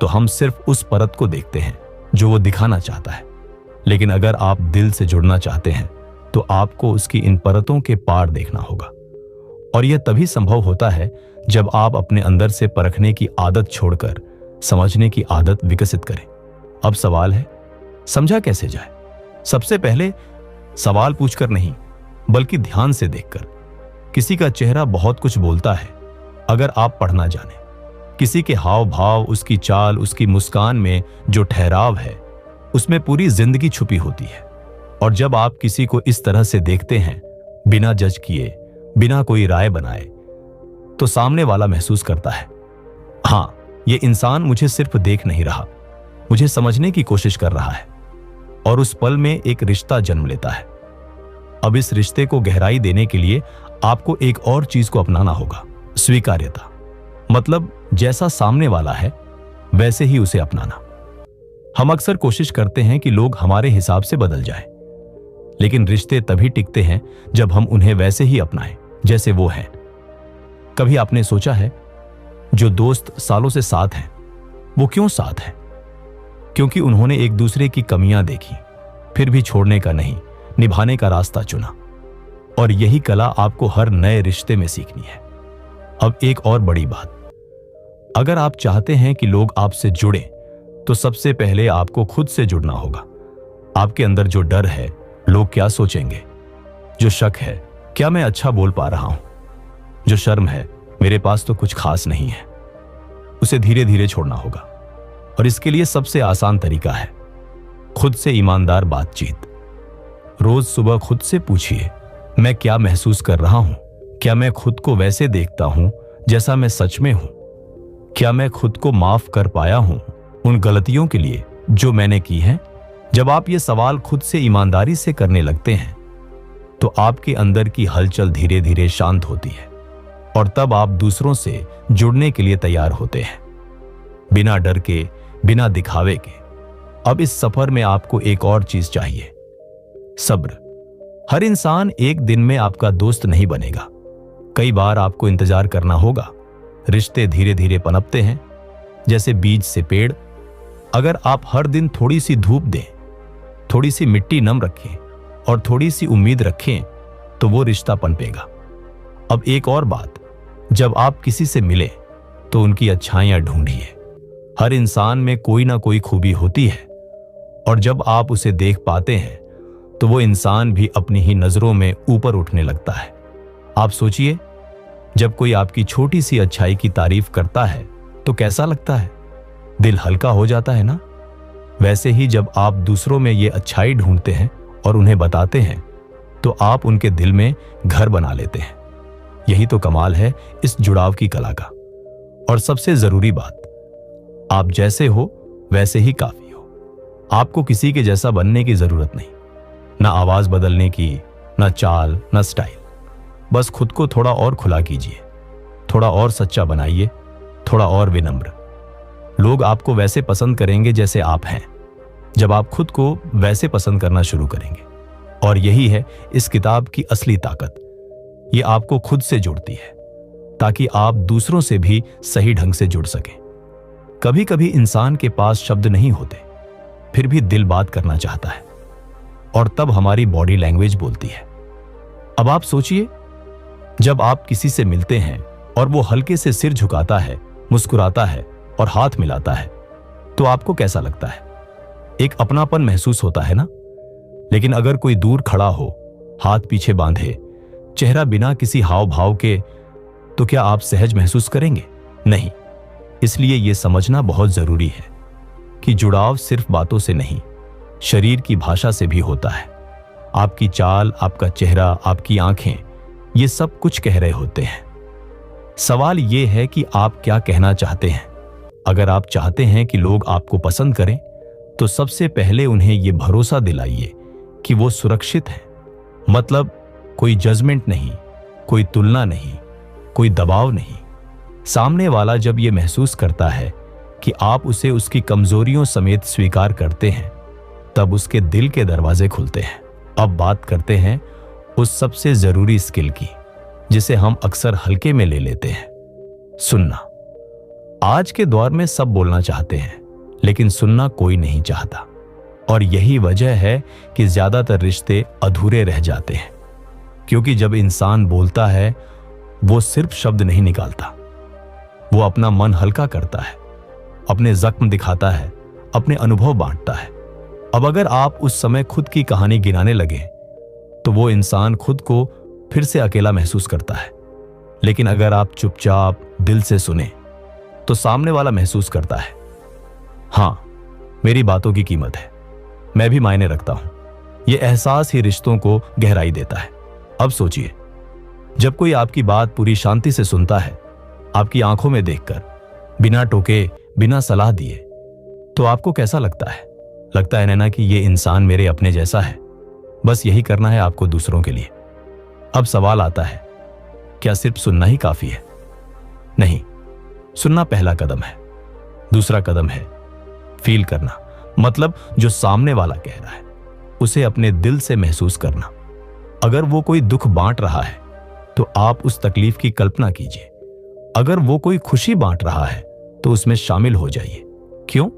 तो हम सिर्फ उस परत को देखते हैं जो वो दिखाना चाहता है। लेकिन अगर आप दिल से जुड़ना चाहते हैं तो आपको उसकी इन परतों के पार देखना होगा। और यह तभी संभव होता है जब आप अपने अंदर से परखने की आदत छोड़कर समझने की आदत विकसित करें। अब सवाल है, समझा कैसे जाए? सबसे पहले सवाल पूछकर नहीं, बल्कि ध्यान से देखकर। किसी का चेहरा बहुत कुछ बोलता है अगर आप पढ़ना जाने। किसी के हाव भाव, उसकी चाल, उसकी मुस्कान में जो ठहराव है, उसमें पूरी जिंदगी छुपी होती है। और जब आप किसी को इस तरह से देखते हैं, बिना जज किए, बिना कोई राय बनाए, तो सामने वाला महसूस करता है, हाँ, ये इंसान मुझे सिर्फ देख नहीं रहा, मुझे समझने की कोशिश कर रहा है। और उस पल में एक रिश्ता जन्म लेता है। अब इस रिश्ते को गहराई देने के लिए आपको एक और चीज को अपनाना होगा, स्वीकार्यता। मतलब जैसा सामने वाला है वैसे ही उसे अपनाना। हम अक्सर कोशिश करते हैं कि लोग हमारे हिसाब से बदल जाएं, लेकिन रिश्ते तभी टिकते हैं जब हम उन्हें वैसे ही अपनाएं जैसे वो हैं। कभी आपने सोचा है, जो दोस्त सालों से साथ हैं, वो क्यों साथ हैं? क्योंकि उन्होंने एक दूसरे की कमियां देखी, फिर भी छोड़ने का नहीं, निभाने का रास्ता चुना। और यही कला आपको हर नए रिश्ते में सीखनी है। अब एक और बड़ी बात, अगर आप चाहते हैं कि लोग आपसे जुड़े, तो सबसे पहले आपको खुद से जुड़ना होगा। आपके अंदर जो डर है, लोग क्या सोचेंगे? जो शक है, क्या मैं अच्छा बोल पा रहा हूं? जो शर्म है, मेरे पास तो कुछ खास नहीं है। उसे धीरे धीरे छोड़ना होगा और इसके लिए सबसे आसान तरीका है खुद से ईमानदार बातचीत। रोज सुबह खुद से पूछिए, मैं क्या महसूस कर रहा हूं? क्या मैं खुद को वैसे देखता हूं जैसा मैं सच में हूं? क्या मैं खुद को माफ कर पाया हूं उन गलतियों के लिए जो मैंने की हैं? जब आप ये सवाल खुद से ईमानदारी से करने लगते हैं तो आपके अंदर की हलचल धीरे धीरे शांत होती है और तब आप दूसरों से जुड़ने के लिए तैयार होते हैं, बिना डर के, बिना दिखावे के। अब इस सफर में आपको एक और चीज चाहिए, सब्र। हर इंसान एक दिन में आपका दोस्त नहीं बनेगा। कई बार आपको इंतजार करना होगा। रिश्ते धीरे धीरे पनपते हैं, जैसे बीज से पेड़। अगर आप हर दिन थोड़ी सी धूप दें, थोड़ी सी मिट्टी नम रखें और थोड़ी सी उम्मीद रखें तो वो रिश्ता पनपेगा। अब एक और बात, जब आप किसी से मिले तो उनकी अच्छाइयां ढूंढिए। हर इंसान में कोई ना कोई खूबी होती है और जब आप उसे देख पाते हैं तो वो इंसान भी अपनी ही नजरों में ऊपर उठने लगता है। आप सोचिए, जब कोई आपकी छोटी सी अच्छाई की तारीफ करता है तो कैसा लगता है? दिल हल्का हो जाता है ना? वैसे ही जब आप दूसरों में ये अच्छाई ढूंढते हैं और उन्हें बताते हैं तो आप उनके दिल में घर बना लेते हैं। यही तो कमाल है इस जुड़ाव की कला का। और सबसे जरूरी बात, आप जैसे हो वैसे ही काफी हो। आपको किसी के जैसा बनने की जरूरत नहीं, ना आवाज बदलने की, ना चाल, ना स्टाइल। बस खुद को थोड़ा और खुला कीजिए, थोड़ा और सच्चा बनाइए, थोड़ा और विनम्र। लोग आपको वैसे पसंद करेंगे जैसे आप हैं, जब आप खुद को वैसे पसंद करना शुरू करेंगे। और यही है इस किताब की असली ताकत। ये आपको खुद से जोड़ती है ताकि आप दूसरों से भी सही ढंग से जुड़ सकें। कभी कभी इंसान के पास शब्द नहीं होते, फिर भी दिल बात करना चाहता है और तब हमारी बॉडी लैंग्वेज बोलती है। अब आप सोचिए, जब आप किसी से मिलते हैं और वो हल्के से सिर झुकाता है, मुस्कुराता है और हाथ मिलाता है तो आपको कैसा लगता है? एक अपनापन महसूस होता है ना? लेकिन अगर कोई दूर खड़ा हो, हाथ पीछे बांधे, चेहरा बिना किसी हाव भाव के, तो क्या आप सहज महसूस करेंगे? नहीं। इसलिए यह समझना बहुत जरूरी है कि जुड़ाव सिर्फ बातों से नहीं, शरीर की भाषा से भी होता है। आपकी चाल, आपका चेहरा, आपकी आंखें, ये सब कुछ कह रहे होते हैं। सवाल यह है कि आप क्या कहना चाहते हैं। अगर आप चाहते हैं कि लोग आपको पसंद करें तो सबसे पहले उन्हें यह भरोसा दिलाइए कि वो सुरक्षित हैं। मतलब कोई जजमेंट नहीं, कोई तुलना नहीं, कोई दबाव नहीं। सामने वाला जब ये महसूस करता है कि आप उसे उसकी कमजोरियों समेत स्वीकार करते हैं, तब उसके दिल के दरवाजे खुलते हैं। अब बात करते हैं उस सबसे जरूरी स्किल की, जिसे हम अक्सर हल्के में ले लेते हैं, सुनना। आज के दौर में सब बोलना चाहते हैं, लेकिन सुनना कोई नहीं चाहता। और यही वजह है कि ज्यादातर रिश्ते अधूरे रह जाते हैं। क्योंकि जब इंसान बोलता है, वो सिर्फ शब्द नहीं निकालता, वो अपना मन हल्का करता है, अपने जख्म दिखाता है, अपने अनुभव बांटता है। अब अगर आप उस समय खुद की कहानी गिनाने लगे तो वो इंसान खुद को फिर से अकेला महसूस करता है। लेकिन अगर आप चुपचाप दिल से सुने तो सामने वाला महसूस करता है, हां, मेरी बातों की कीमत है, मैं भी मायने रखता हूं। यह एहसास ही रिश्तों को गहराई देता है। अब सोचिए, जब कोई आपकी बात पूरी शांति से सुनता है, आपकी आंखों में देखकर, बिना टोके, बिना सलाह दिए, तो आपको कैसा लगता है? लगता है ना कि ये इंसान मेरे अपने जैसा है, बस यही करना है आपको दूसरों के लिए। अब सवाल आता है, क्या सिर्फ सुनना ही काफी है? नहीं, सुनना पहला कदम है। दूसरा कदम है फील करना। मतलब जो सामने वाला कह रहा है उसे अपने दिल से महसूस करना। अगर वो कोई दुख बांट रहा है तो आप उस तकलीफ की कल्पना कीजिए। अगर वो कोई खुशी बांट रहा है तो उसमें शामिल हो जाइए। क्यों?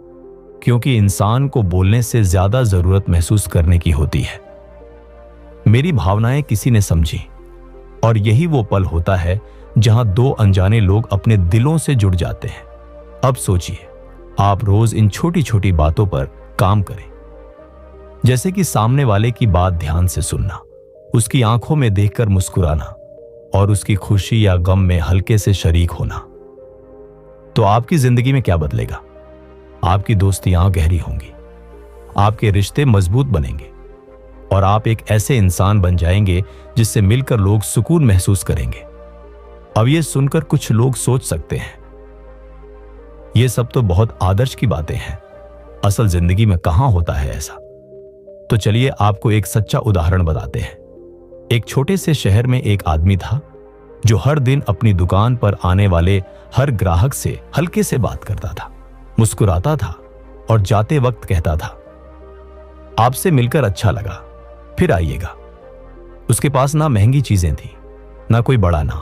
क्योंकि इंसान को बोलने से ज्यादा जरूरत महसूस करने की होती है। मेरी भावनाएं किसी ने समझी, और यही वो पल होता है जहां दो अनजाने लोग अपने दिलों से जुड़ जाते हैं। अब सोचिए, आप रोज इन छोटी छोटी बातों पर काम करें। जैसे कि सामने वाले की बात ध्यान से सुनना, उसकी आंखों में देखकर मुस्कुराना और उसकी खुशी या गम में हल्के से शरीक होना। तो आपकी जिंदगी में क्या बदलेगा? आपकी दोस्तियां गहरी होंगी, आपके रिश्ते मजबूत बनेंगे और आप एक ऐसे इंसान बन जाएंगे जिससे मिलकर लोग सुकून महसूस करेंगे। अब ये सुनकर कुछ लोग सोच सकते हैं, ये सब तो बहुत आदर्श की बातें हैं, असल जिंदगी में कहां होता है ऐसा? तो चलिए आपको एक सच्चा उदाहरण बताते हैं। एक छोटे से शहर में एक आदमी था जो हर दिन अपनी दुकान पर आने वाले हर ग्राहक से हल्के से बात करता था, मुस्कुराता था और जाते वक्त कहता था, आपसे मिलकर अच्छा लगा, फिर आइएगा। उसके पास ना महंगी चीजें थी, ना कोई बड़ा नाम,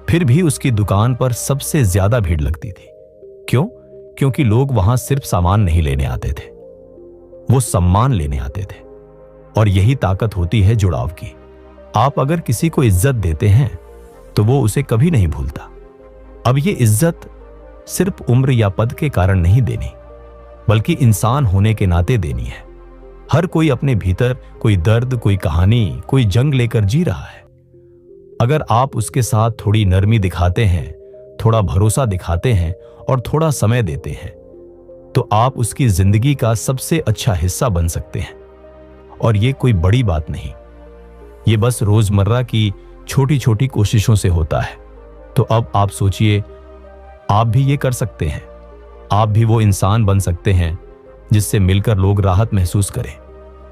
फिर भी उसकी दुकान पर सबसे ज्यादा भीड़ लगती थी। क्यों? क्योंकि लोग वहां सिर्फ सामान नहीं लेने आते थे, वो सम्मान लेने आते थे। और यही ताकत होती है जुड़ाव की। आप अगर किसी को इज्जत देते हैं तो वो उसे कभी नहीं भूलता। अब ये इज्जत सिर्फ उम्र या पद के कारण नहीं देनी, बल्कि इंसान होने के नाते देनी है। हर कोई अपने भीतर कोई दर्द, कोई कहानी, कोई जंग लेकर जी रहा है। अगर आप उसके साथ थोड़ी नरमी दिखाते हैं, थोड़ा भरोसा दिखाते हैं और थोड़ा समय देते हैं, तो आप उसकी जिंदगी का सबसे अच्छा हिस्सा बन सकते हैं। और ये कोई बड़ी बात नहीं, ये बस रोजमर्रा की छोटी छोटी कोशिशों से होता है। तो अब आप सोचिए, आप भी ये कर सकते हैं। आप भी वो इंसान बन सकते हैं जिससे मिलकर लोग राहत महसूस करें।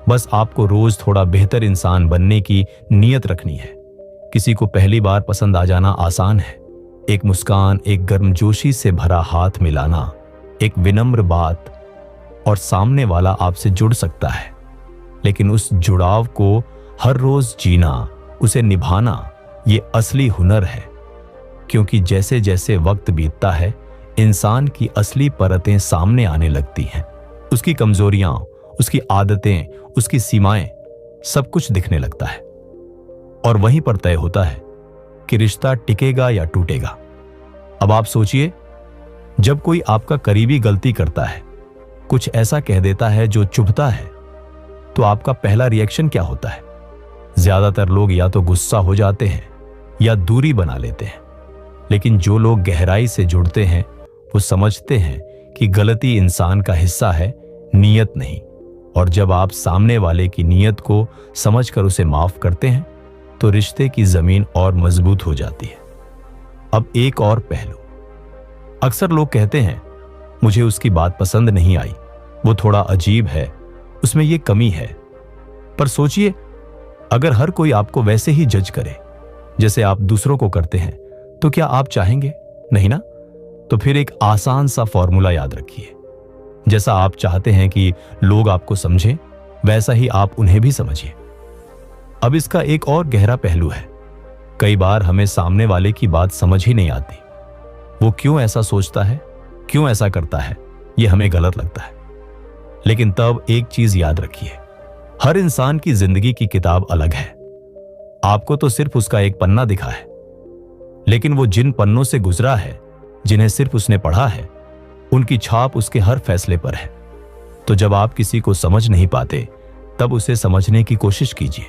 बस आपको रोज थोड़ा बेहतर इंसान बनने की नीयत रखनी है। किसी को पहली बार पसंद आ जाना आसान है। एक मुस्कान, एक गर्मजोशी से भरा हाथ मिलाना, एक विनम्र बात और सामने वाला आपसे जुड़ सकता है। लेकिन उस जुड़ाव को हर रोज जीना, उसे निभाना, ये असली हुनर है। क्योंकि जैसे जैसे वक्त बीतता है, इंसान की असली परतें सामने आने लगती हैं। उसकी कमजोरियां, उसकी आदतें, उसकी सीमाएं, सब कुछ दिखने लगता है। और वहीं पर तय होता है कि रिश्ता टिकेगा या टूटेगा। अब आप सोचिए, जब कोई आपका करीबी गलती करता है, कुछ ऐसा कह देता है जो चुभता है, तो आपका पहला रिएक्शन क्या होता है? ज्यादातर लोग या तो गुस्सा हो जाते हैं या दूरी बना लेते हैं। लेकिन जो लोग गहराई से जुड़ते हैं, वो समझते हैं कि गलती इंसान का हिस्सा है, नीयत नहीं। और जब आप सामने वाले की नीयत को समझकर उसे माफ करते हैं, तो रिश्ते की जमीन और मजबूत हो जाती है। अब एक और पहलू, अक्सर लोग कहते हैं, मुझे उसकी बात पसंद नहीं आई, वो थोड़ा अजीब है, उसमें ये कमी है। पर सोचिए, अगर हर कोई आपको वैसे ही जज करे जैसे आप दूसरों को करते हैं, तो क्या आप चाहेंगे? नहीं ना? तो फिर एक आसान सा फॉर्मूला याद रखिए। जैसा आप चाहते हैं कि लोग आपको समझें, वैसा ही आप उन्हें भी समझिए। अब इसका एक और गहरा पहलू है। कई बार हमें सामने वाले की बात समझ ही नहीं आती। वो क्यों ऐसा सोचता है, क्यों ऐसा करता है, ये हमें गलत लगता है। लेकिन तब एक चीज याद रखिए, हर इंसान की जिंदगी की किताब अलग है। आपको तो सिर्फ उसका एक पन्ना दिखा है, लेकिन वो जिन पन्नों से गुजरा है, जिन्हें सिर्फ उसने पढ़ा है, उनकी छाप उसके हर फैसले पर है। तो जब आप किसी को समझ नहीं पाते, तब उसे समझने की कोशिश कीजिए।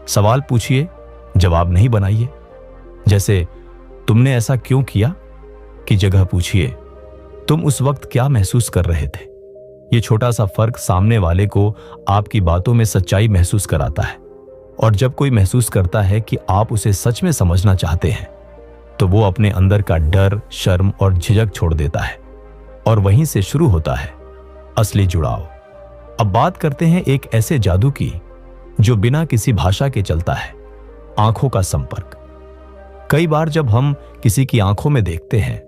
सवाल पूछिए, जवाब नहीं बनाइए। जैसे, तुमने ऐसा क्यों किया, की जगह पूछिए, तुम उस वक्त क्या महसूस कर रहे थे। ये छोटा सा फर्क सामने वाले को आपकी बातों में सच्चाई महसूस कराता है। और जब कोई महसूस करता है कि आप उसे सच में समझना चाहते हैं, तो वो अपने अंदर का डर, शर्म और झिझक छोड़ देता है। और वहीं से शुरू होता है असली जुड़ाव। अब बात करते हैं एक ऐसे जादू की जो बिना किसी भाषा के चलता है, आंखों का संपर्क। कई बार जब हम किसी की आंखों में देखते हैं,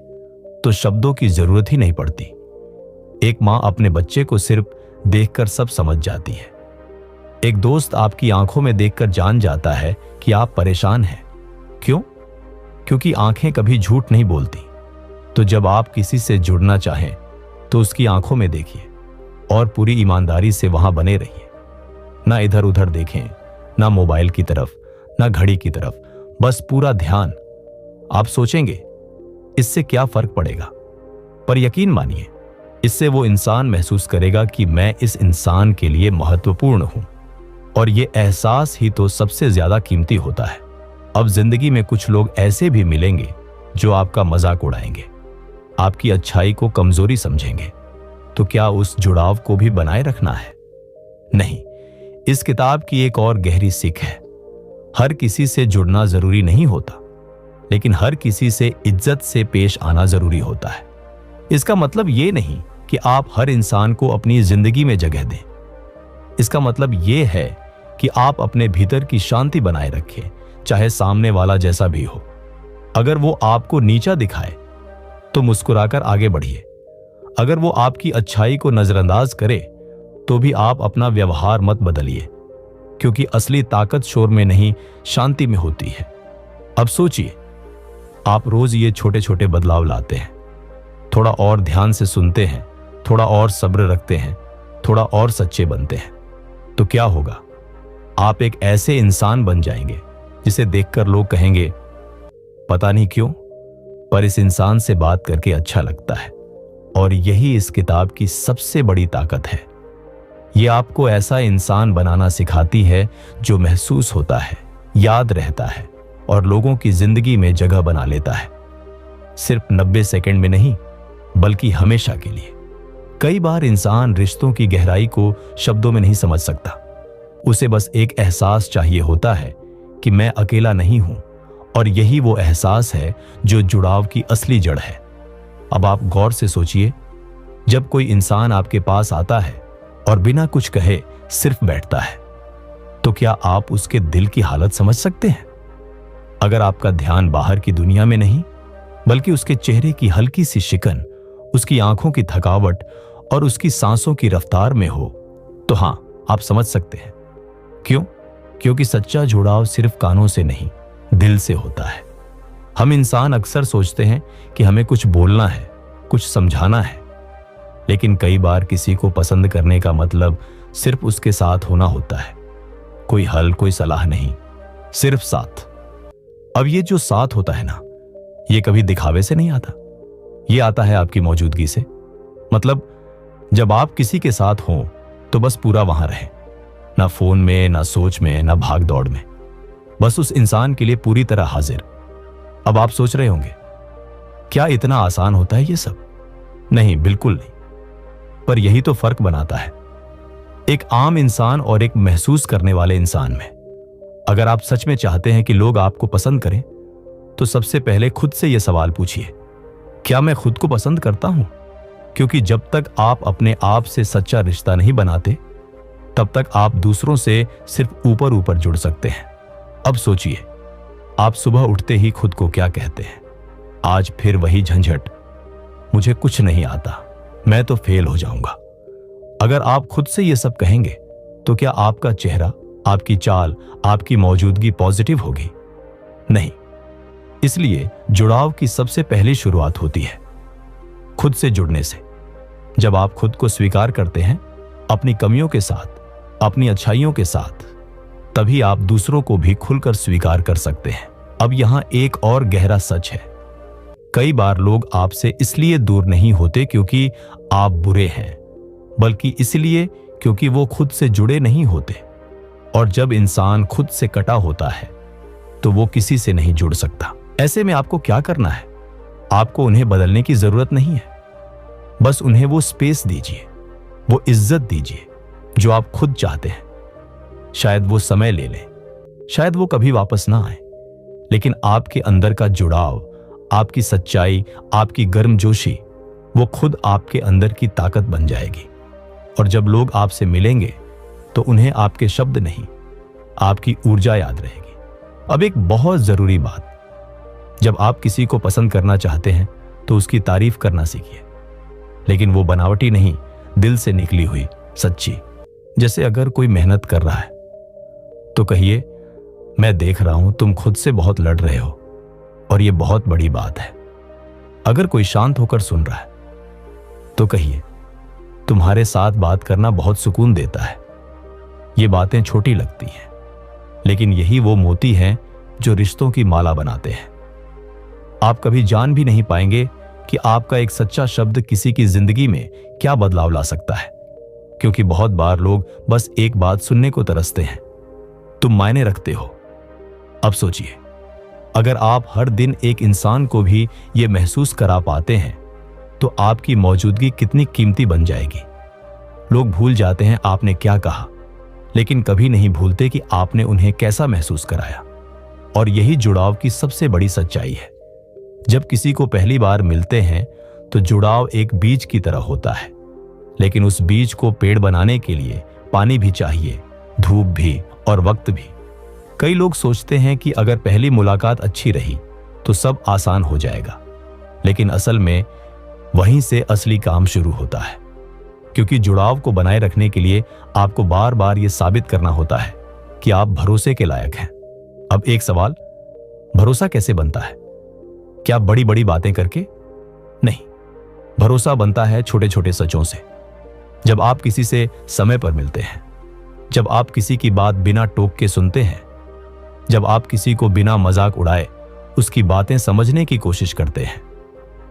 तो शब्दों की जरूरत ही नहीं पड़ती। एक मां अपने बच्चे को सिर्फ देखकर सब समझ जाती है। एक दोस्त आपकी आंखों में देखकर जान जाता है कि आप परेशान हैं। क्यों? क्योंकि आंखें कभी झूठ नहीं बोलती। तो जब आप किसी से जुड़ना चाहें, तो उसकी आंखों में देखिए और पूरी ईमानदारी से वहां बने रहिए। ना इधर उधर देखें, ना मोबाइल की तरफ, ना घड़ी की तरफ, बस पूरा ध्यान। आप सोचेंगे, इससे क्या फर्क पड़ेगा? पर यकीन मानिए, इससे वो इंसान महसूस करेगा कि मैं इस इंसान के लिए महत्वपूर्ण हूं, और ये एहसास ही तो सबसे ज्यादा कीमती होता है। अब जिंदगी में कुछ लोग ऐसे भी मिलेंगे जो आपका मजाक उड़ाएंगे, आपकी अच्छाई को कमजोरी समझेंगे। तो क्या उस जुड़ाव को भी बनाए रखना है? नहीं। इस किताब की एक और गहरी सीख है, हर किसी से जुड़ना जरूरी नहीं होता, लेकिन हर किसी से इज्जत से पेश आना जरूरी होता है। इसका मतलब ये नहीं कि आप हर इंसान को अपनी जिंदगी में जगह दें। इसका मतलब ये है कि आप अपने भीतर की शांति बनाए रखें, चाहे सामने वाला जैसा भी हो। अगर वो आपको नीचा दिखाए तो मुस्कुराकर आगे बढ़िए। अगर वो आपकी अच्छाई को नजरअंदाज करे तो भी आप अपना व्यवहार मत बदलिए, क्योंकि असली ताकत शोर में नहीं, शांति में होती है। अब सोचिए, आप रोज ये छोटे छोटे बदलाव लाते हैं, थोड़ा और ध्यान से सुनते हैं, थोड़ा और सब्र रखते हैं, थोड़ा और सच्चे बनते हैं, तो क्या होगा? आप एक ऐसे इंसान बन जाएंगे जिसे देखकर लोग कहेंगे, पता नहीं क्यों, पर इस इंसान से बात करके अच्छा लगता है। और यही इस किताब की सबसे बड़ी ताकत है। ये आपको ऐसा इंसान बनाना सिखाती है जो महसूस होता है, याद रहता है और लोगों की जिंदगी में जगह बना लेता है। सिर्फ 90 सेकंड में नहीं, बल्कि हमेशा के लिए। कई बार इंसान रिश्तों की गहराई को शब्दों में नहीं समझ सकता। उसे बस एक एहसास चाहिए होता है कि मैं अकेला नहीं हूं, और यही वो एहसास है जो जुड़ाव की असली जड़ है। अब आप गौर से सोचिए, जब कोई इंसान आपके पास आता है और बिना कुछ कहे सिर्फ बैठता है, तो क्या आप उसके दिल की हालत समझ सकते हैं? अगर आपका ध्यान बाहर की दुनिया में नहीं, बल्कि उसके चेहरे की हल्की सी शिकन, उसकी आंखों की थकावट और उसकी सांसों की रफ्तार में हो, तो हां, आप समझ सकते हैं। क्यों? क्योंकि सच्चा जुड़ाव सिर्फ कानों से नहीं, दिल से होता है। हम इंसान अक्सर सोचते हैं कि हमें कुछ बोलना है, कुछ समझाना है, लेकिन कई बार किसी को पसंद करने का मतलब सिर्फ उसके साथ होना होता है। कोई हल, कोई सलाह नहीं, सिर्फ साथ। अब ये जो साथ होता है ना, ये कभी दिखावे से नहीं आता, ये आता है आपकी मौजूदगी से। मतलब जब आप किसी के साथ हों तो बस पूरा वहां रहें, ना फोन में, ना सोच में, ना भाग दौड़ में, बस उस इंसान के लिए पूरी तरह हाजिर। अब आप सोच रहे होंगे, क्या इतना आसान होता है ये सब? नहीं, बिल्कुल नहीं। पर यही तो फर्क बनाता है एक आम इंसान और एक महसूस करने वाले इंसान में। अगर आप सच में चाहते हैं कि लोग आपको पसंद करें, तो सबसे पहले खुद से यह सवाल पूछिए, क्या मैं खुद को पसंद करता हूं? क्योंकि जब तक आप अपने आप से सच्चा रिश्ता नहीं बनाते, तब तक आप दूसरों से सिर्फ ऊपर ऊपर जुड़ सकते हैं। अब सोचिए, आप सुबह उठते ही खुद को क्या कहते हैं? आज फिर वही झंझट, मुझे कुछ नहीं आता, मैं तो फेल हो जाऊंगा। अगर आप खुद से ये सब कहेंगे, तो क्या आपका चेहरा, आपकी चाल, आपकी मौजूदगी पॉजिटिव होगी? नहीं। इसलिए जुड़ाव की सबसे पहली शुरुआत होती है खुद से जुड़ने से। जब आप खुद को स्वीकार करते हैं, अपनी कमियों के साथ, अपनी अच्छाइयों के साथ, तभी आप दूसरों को भी खुलकर स्वीकार कर सकते हैं। अब यहां एक और गहरा सच है, कई बार लोग आपसे इसलिए दूर नहीं होते क्योंकि आप बुरे हैं, बल्कि इसलिए क्योंकि वो खुद से जुड़े नहीं होते। और जब इंसान खुद से कटा होता है, तो वो किसी से नहीं जुड़ सकता। ऐसे में आपको क्या करना है? आपको उन्हें बदलने की जरूरत नहीं है, बस उन्हें वो स्पेस दीजिए, वो इज्जत दीजिए जो आप खुद चाहते हैं। शायद वो समय ले लें, शायद वो कभी वापस ना आए, लेकिन आपके अंदर का जुड़ाव, आपकी सच्चाई, आपकी गर्मजोशी, वो खुद आपके अंदर की ताकत बन जाएगी। और जब लोग आपसे मिलेंगे, तो उन्हें आपके शब्द नहीं, आपकी ऊर्जा याद रहेगी। अब एक बहुत जरूरी बात, जब आप किसी को पसंद करना चाहते हैं, तो उसकी तारीफ करना सीखिए, लेकिन वो बनावटी नहीं, दिल से निकली हुई, सच्ची। जैसे अगर कोई मेहनत कर रहा है, तो कहिए, मैं देख रहा हूं तुम खुद से बहुत लड़ रहे हो, और ये बहुत बड़ी बात है। अगर कोई शांत होकर सुन रहा है, तो कहिए, तुम्हारे साथ बात करना बहुत सुकून देता है। ये बातें छोटी लगती हैं, लेकिन यही वो मोती हैं जो रिश्तों की माला बनाते हैं। आप कभी जान भी नहीं पाएंगे कि आपका एक सच्चा शब्द किसी की जिंदगी में क्या बदलाव ला सकता है। क्योंकि बहुत बार लोग बस एक बात सुनने को तरसते हैं, तुम मायने रखते हो। अब सोचिए, अगर आप हर दिन एक इंसान को भी यह महसूस करा पाते हैं तो आपकी मौजूदगी कितनी कीमती बन जाएगी। लोग भूल जाते हैं आपने क्या कहा, लेकिन कभी नहीं भूलते कि आपने उन्हें कैसा महसूस कराया। और यही जुड़ाव की सबसे बड़ी सच्चाई है। जब किसी को पहली बार मिलते हैं तो जुड़ाव एक बीज की तरह होता है, लेकिन उस बीज को पेड़ बनाने के लिए पानी भी चाहिए, धूप भी और वक्त भी। कई लोग सोचते हैं कि अगर पहली मुलाकात अच्छी रही तो सब आसान हो जाएगा, लेकिन असल में वहीं से असली काम शुरू होता है। क्योंकि जुड़ाव को बनाए रखने के लिए आपको बार बार यह साबित करना होता है कि आप भरोसे के लायक हैं। अब एक सवाल, भरोसा कैसे बनता है? क्या बड़ी बड़ी बातें करके? नहीं, भरोसा बनता है छोटे छोटे सचों से। जब आप किसी से समय पर मिलते हैं, जब आप किसी की बात बिना टोक के सुनते हैं, जब आप किसी को बिना मजाक उड़ाए उसकी बातें समझने की कोशिश करते हैं।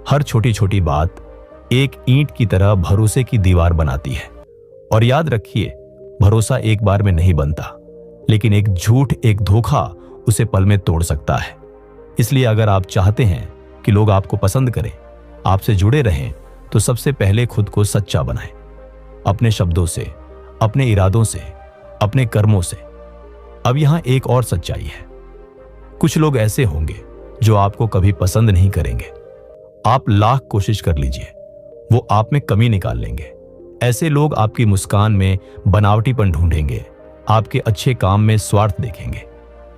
हर छोटी छोटी बात एक ईंट की तरह भरोसे की दीवार बनाती है। और याद रखिए, भरोसा एक बार में नहीं बनता, लेकिन एक झूठ, एक धोखा उसे पल में तोड़ सकता है। इसलिए अगर आप चाहते हैं कि लोग आपको पसंद करें, आपसे जुड़े रहें, तो सबसे पहले खुद को सच्चा बनाएं। अपने शब्दों से, अपने इरादों से, अपने कर्मों से। अब यहां एक और सच्चाई है। कुछ लोग ऐसे होंगे जो आपको कभी पसंद नहीं करेंगे। आप लाख कोशिश कर लीजिए, वो आप में कमी निकाल लेंगे। ऐसे लोग आपकी मुस्कान में बनावटीपन ढूंढेंगे, आपके अच्छे काम में स्वार्थ देखेंगे।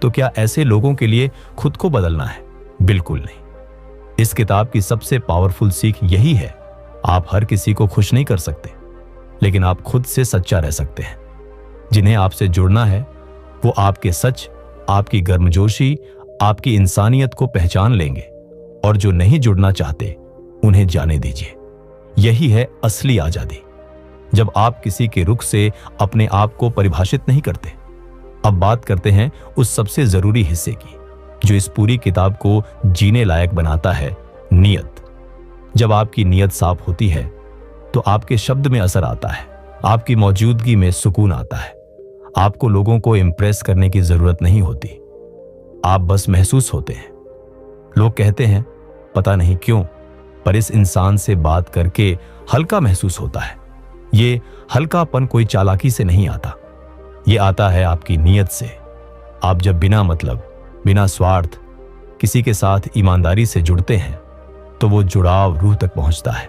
तो क्या ऐसे लोगों के लिए खुद को बदलना है? बिल्कुल नहीं। इस किताब की सबसे पावरफुल सीख यही है, आप हर किसी को खुश नहीं कर सकते, लेकिन आप खुद से सच्चा रह सकते हैं। जिन्हें आपसे जुड़ना है वो आपके सच, आपकी गर्मजोशी, आपकी इंसानियत को पहचान लेंगे, और जो नहीं जुड़ना चाहते उन्हें जाने दीजिए। यही है असली आजादी, जब आप किसी के रुख से अपने आप को परिभाषित नहीं करते। अब बात करते हैं उस सबसे जरूरी हिस्से की, जो इस पूरी किताब को जीने लायक बनाता है, नियत। जब आपकी नियत साफ होती है तो आपके शब्द में असर आता है, आपकी मौजूदगी में सुकून आता है। आपको लोगों को इंप्रेस करने की जरूरत नहीं होती, आप बस महसूस होते हैं। लोग कहते हैं पता नहीं क्यों, पर इस इंसान से बात करके हल्का महसूस होता है। ये हल्कापन कोई चालाकी से नहीं आता, ये आता है आपकी नियत से। आप जब बिना मतलब, बिना स्वार्थ किसी के साथ ईमानदारी से जुड़ते हैं तो वो जुड़ाव रूह तक पहुंचता है।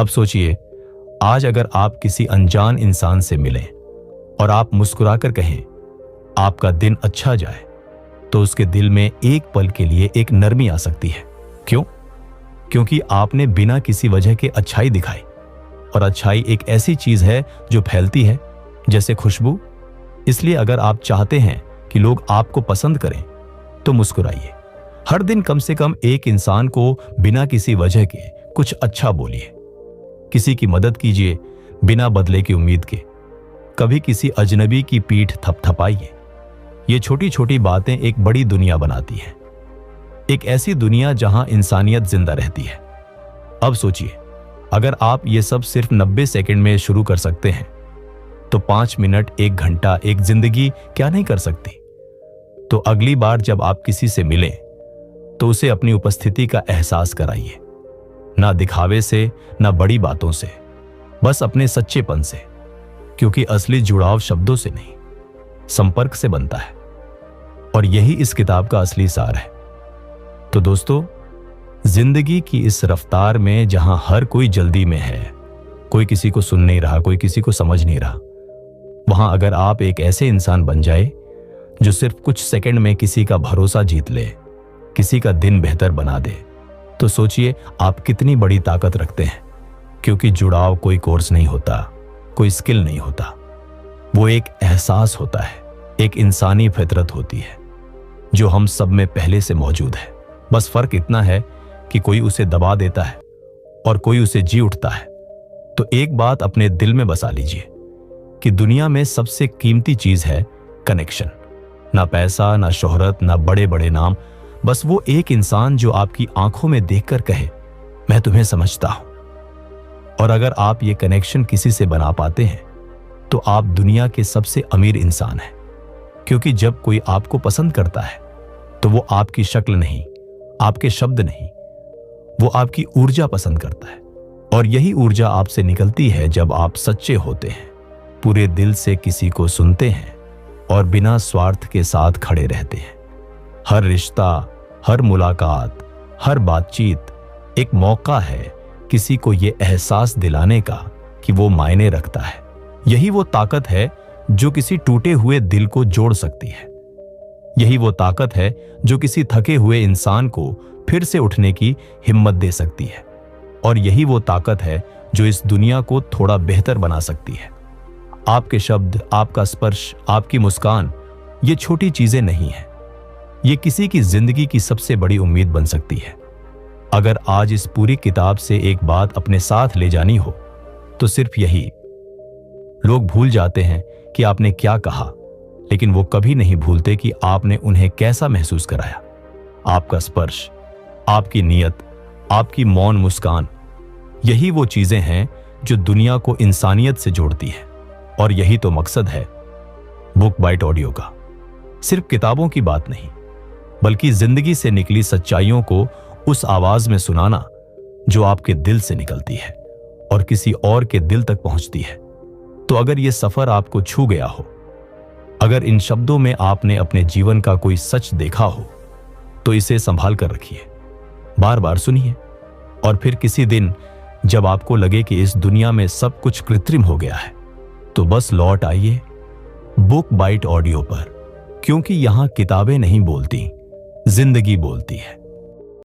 अब सोचिए, आज अगर आप किसी अनजान इंसान से मिलें और आप मुस्कुराकर कहें आपका दिन अच्छा जाए, तो उसके दिल में एक पल के लिए एक नरमी आ सकती है। क्यों? क्योंकि आपने बिना किसी वजह के अच्छाई दिखाई, और अच्छाई एक ऐसी चीज है जो फैलती है जैसे खुशबू। इसलिए अगर आप चाहते हैं कि लोग आपको पसंद करें तो मुस्कुराइए। हर दिन कम से कम एक इंसान को बिना किसी वजह के कुछ अच्छा बोलिए। किसी की मदद कीजिए बिना बदले की उम्मीद के। कभी किसी अजनबी की पीठ थपथपाइए। ये छोटी छोटी बातें एक बड़ी दुनिया बनाती हैं, एक ऐसी दुनिया जहां इंसानियत जिंदा रहती है। अब सोचिए, अगर आप ये सब सिर्फ 90 सेकंड में शुरू कर सकते हैं तो 5 मिनट, 1 घंटा, एक जिंदगी क्या नहीं कर सकती। तो अगली बार जब आप किसी से मिलें तो उसे अपनी उपस्थिति का एहसास कराइए, ना दिखावे से, ना बड़ी बातों से, बस अपने सच्चेपन से। क्योंकि असली जुड़ाव शब्दों से नहीं, संपर्क से बनता है। और यही इस किताब का असली सार है। तो दोस्तों, जिंदगी की इस रफ्तार में जहां हर कोई जल्दी में है, कोई किसी को सुन नहीं रहा, कोई किसी को समझ नहीं रहा, वहां अगर आप एक ऐसे इंसान बन जाए जो सिर्फ कुछ सेकंड में किसी का भरोसा जीत ले, किसी का दिन बेहतर बना दे, तो सोचिए आप कितनी बड़ी ताकत रखते हैं। क्योंकि जुड़ाव कोई कोर्स नहीं होता, कोई स्किल नहीं होता, वो एक एहसास होता है, एक इंसानी फितरत होती है जो हम सब में पहले से मौजूद है। बस फर्क इतना है कि कोई उसे दबा देता है और कोई उसे जी उठता है। तो एक बात अपने दिल में बसा लीजिए कि दुनिया में सबसे कीमती चीज है कनेक्शन। ना पैसा, ना शोहरत, ना बड़े बड़े नाम, बस वो एक इंसान जो आपकी आंखों में देखकर कहे मैं तुम्हें समझता हूं। और अगर आप ये कनेक्शन किसी से बना पाते हैं तो आप दुनिया के सबसे अमीर इंसान हैं, क्योंकि जब कोई आपको पसंद करता है तो वो आपकी शक्ल नहीं, आपके शब्द नहीं, वो आपकी ऊर्जा पसंद करता है। और यही ऊर्जा आपसे निकलती है जब आप सच्चे होते हैं, पूरे दिल से किसी को सुनते हैं और बिना स्वार्थ के साथ खड़े रहते हैं। हर रिश्ता, हर मुलाकात, हर बातचीत एक मौका है किसी को ये एहसास दिलाने का कि वो मायने रखता है। यही वो ताकत है जो किसी टूटे हुए दिल को जोड़ सकती है। यही वो ताकत है जो किसी थके हुए इंसान को फिर से उठने की हिम्मत दे सकती है। और यही वो ताकत है जो इस दुनिया को थोड़ा बेहतर बना सकती है। आपके शब्द, आपका स्पर्श, आपकी मुस्कान, ये छोटी चीजें नहीं हैं। ये किसी की जिंदगी की सबसे बड़ी उम्मीद बन सकती है। अगर आज इस पूरी किताब से एक बात अपने साथ ले जानी हो तो सिर्फ यही, लोग भूल जाते हैं कि आपने क्या कहा, लेकिन वो कभी नहीं भूलते कि आपने उन्हें कैसा महसूस कराया। आपका स्पर्श, आपकी नीयत, आपकी मौन मुस्कान, यही वो चीजें हैं जो दुनिया को इंसानियत से जोड़ती है। और यही तो मकसद है बुक बाइट ऑडियो का। सिर्फ किताबों की बात नहीं, बल्कि जिंदगी से निकली सच्चाइयों को उस आवाज में सुनाना जो आपके दिल से निकलती है और किसी और के दिल तक पहुंचती है। तो अगर यह सफर आपको छू गया हो, अगर इन शब्दों में आपने अपने जीवन का कोई सच देखा हो, तो इसे संभाल कर रखिए, बार बार सुनिए। और फिर किसी दिन जब आपको लगे कि इस दुनिया में सब कुछ कृत्रिम हो गया है, तो बस लौट आइए बुक बाइट ऑडियो पर, क्योंकि यहां किताबें नहीं बोलती, जिंदगी बोलती है।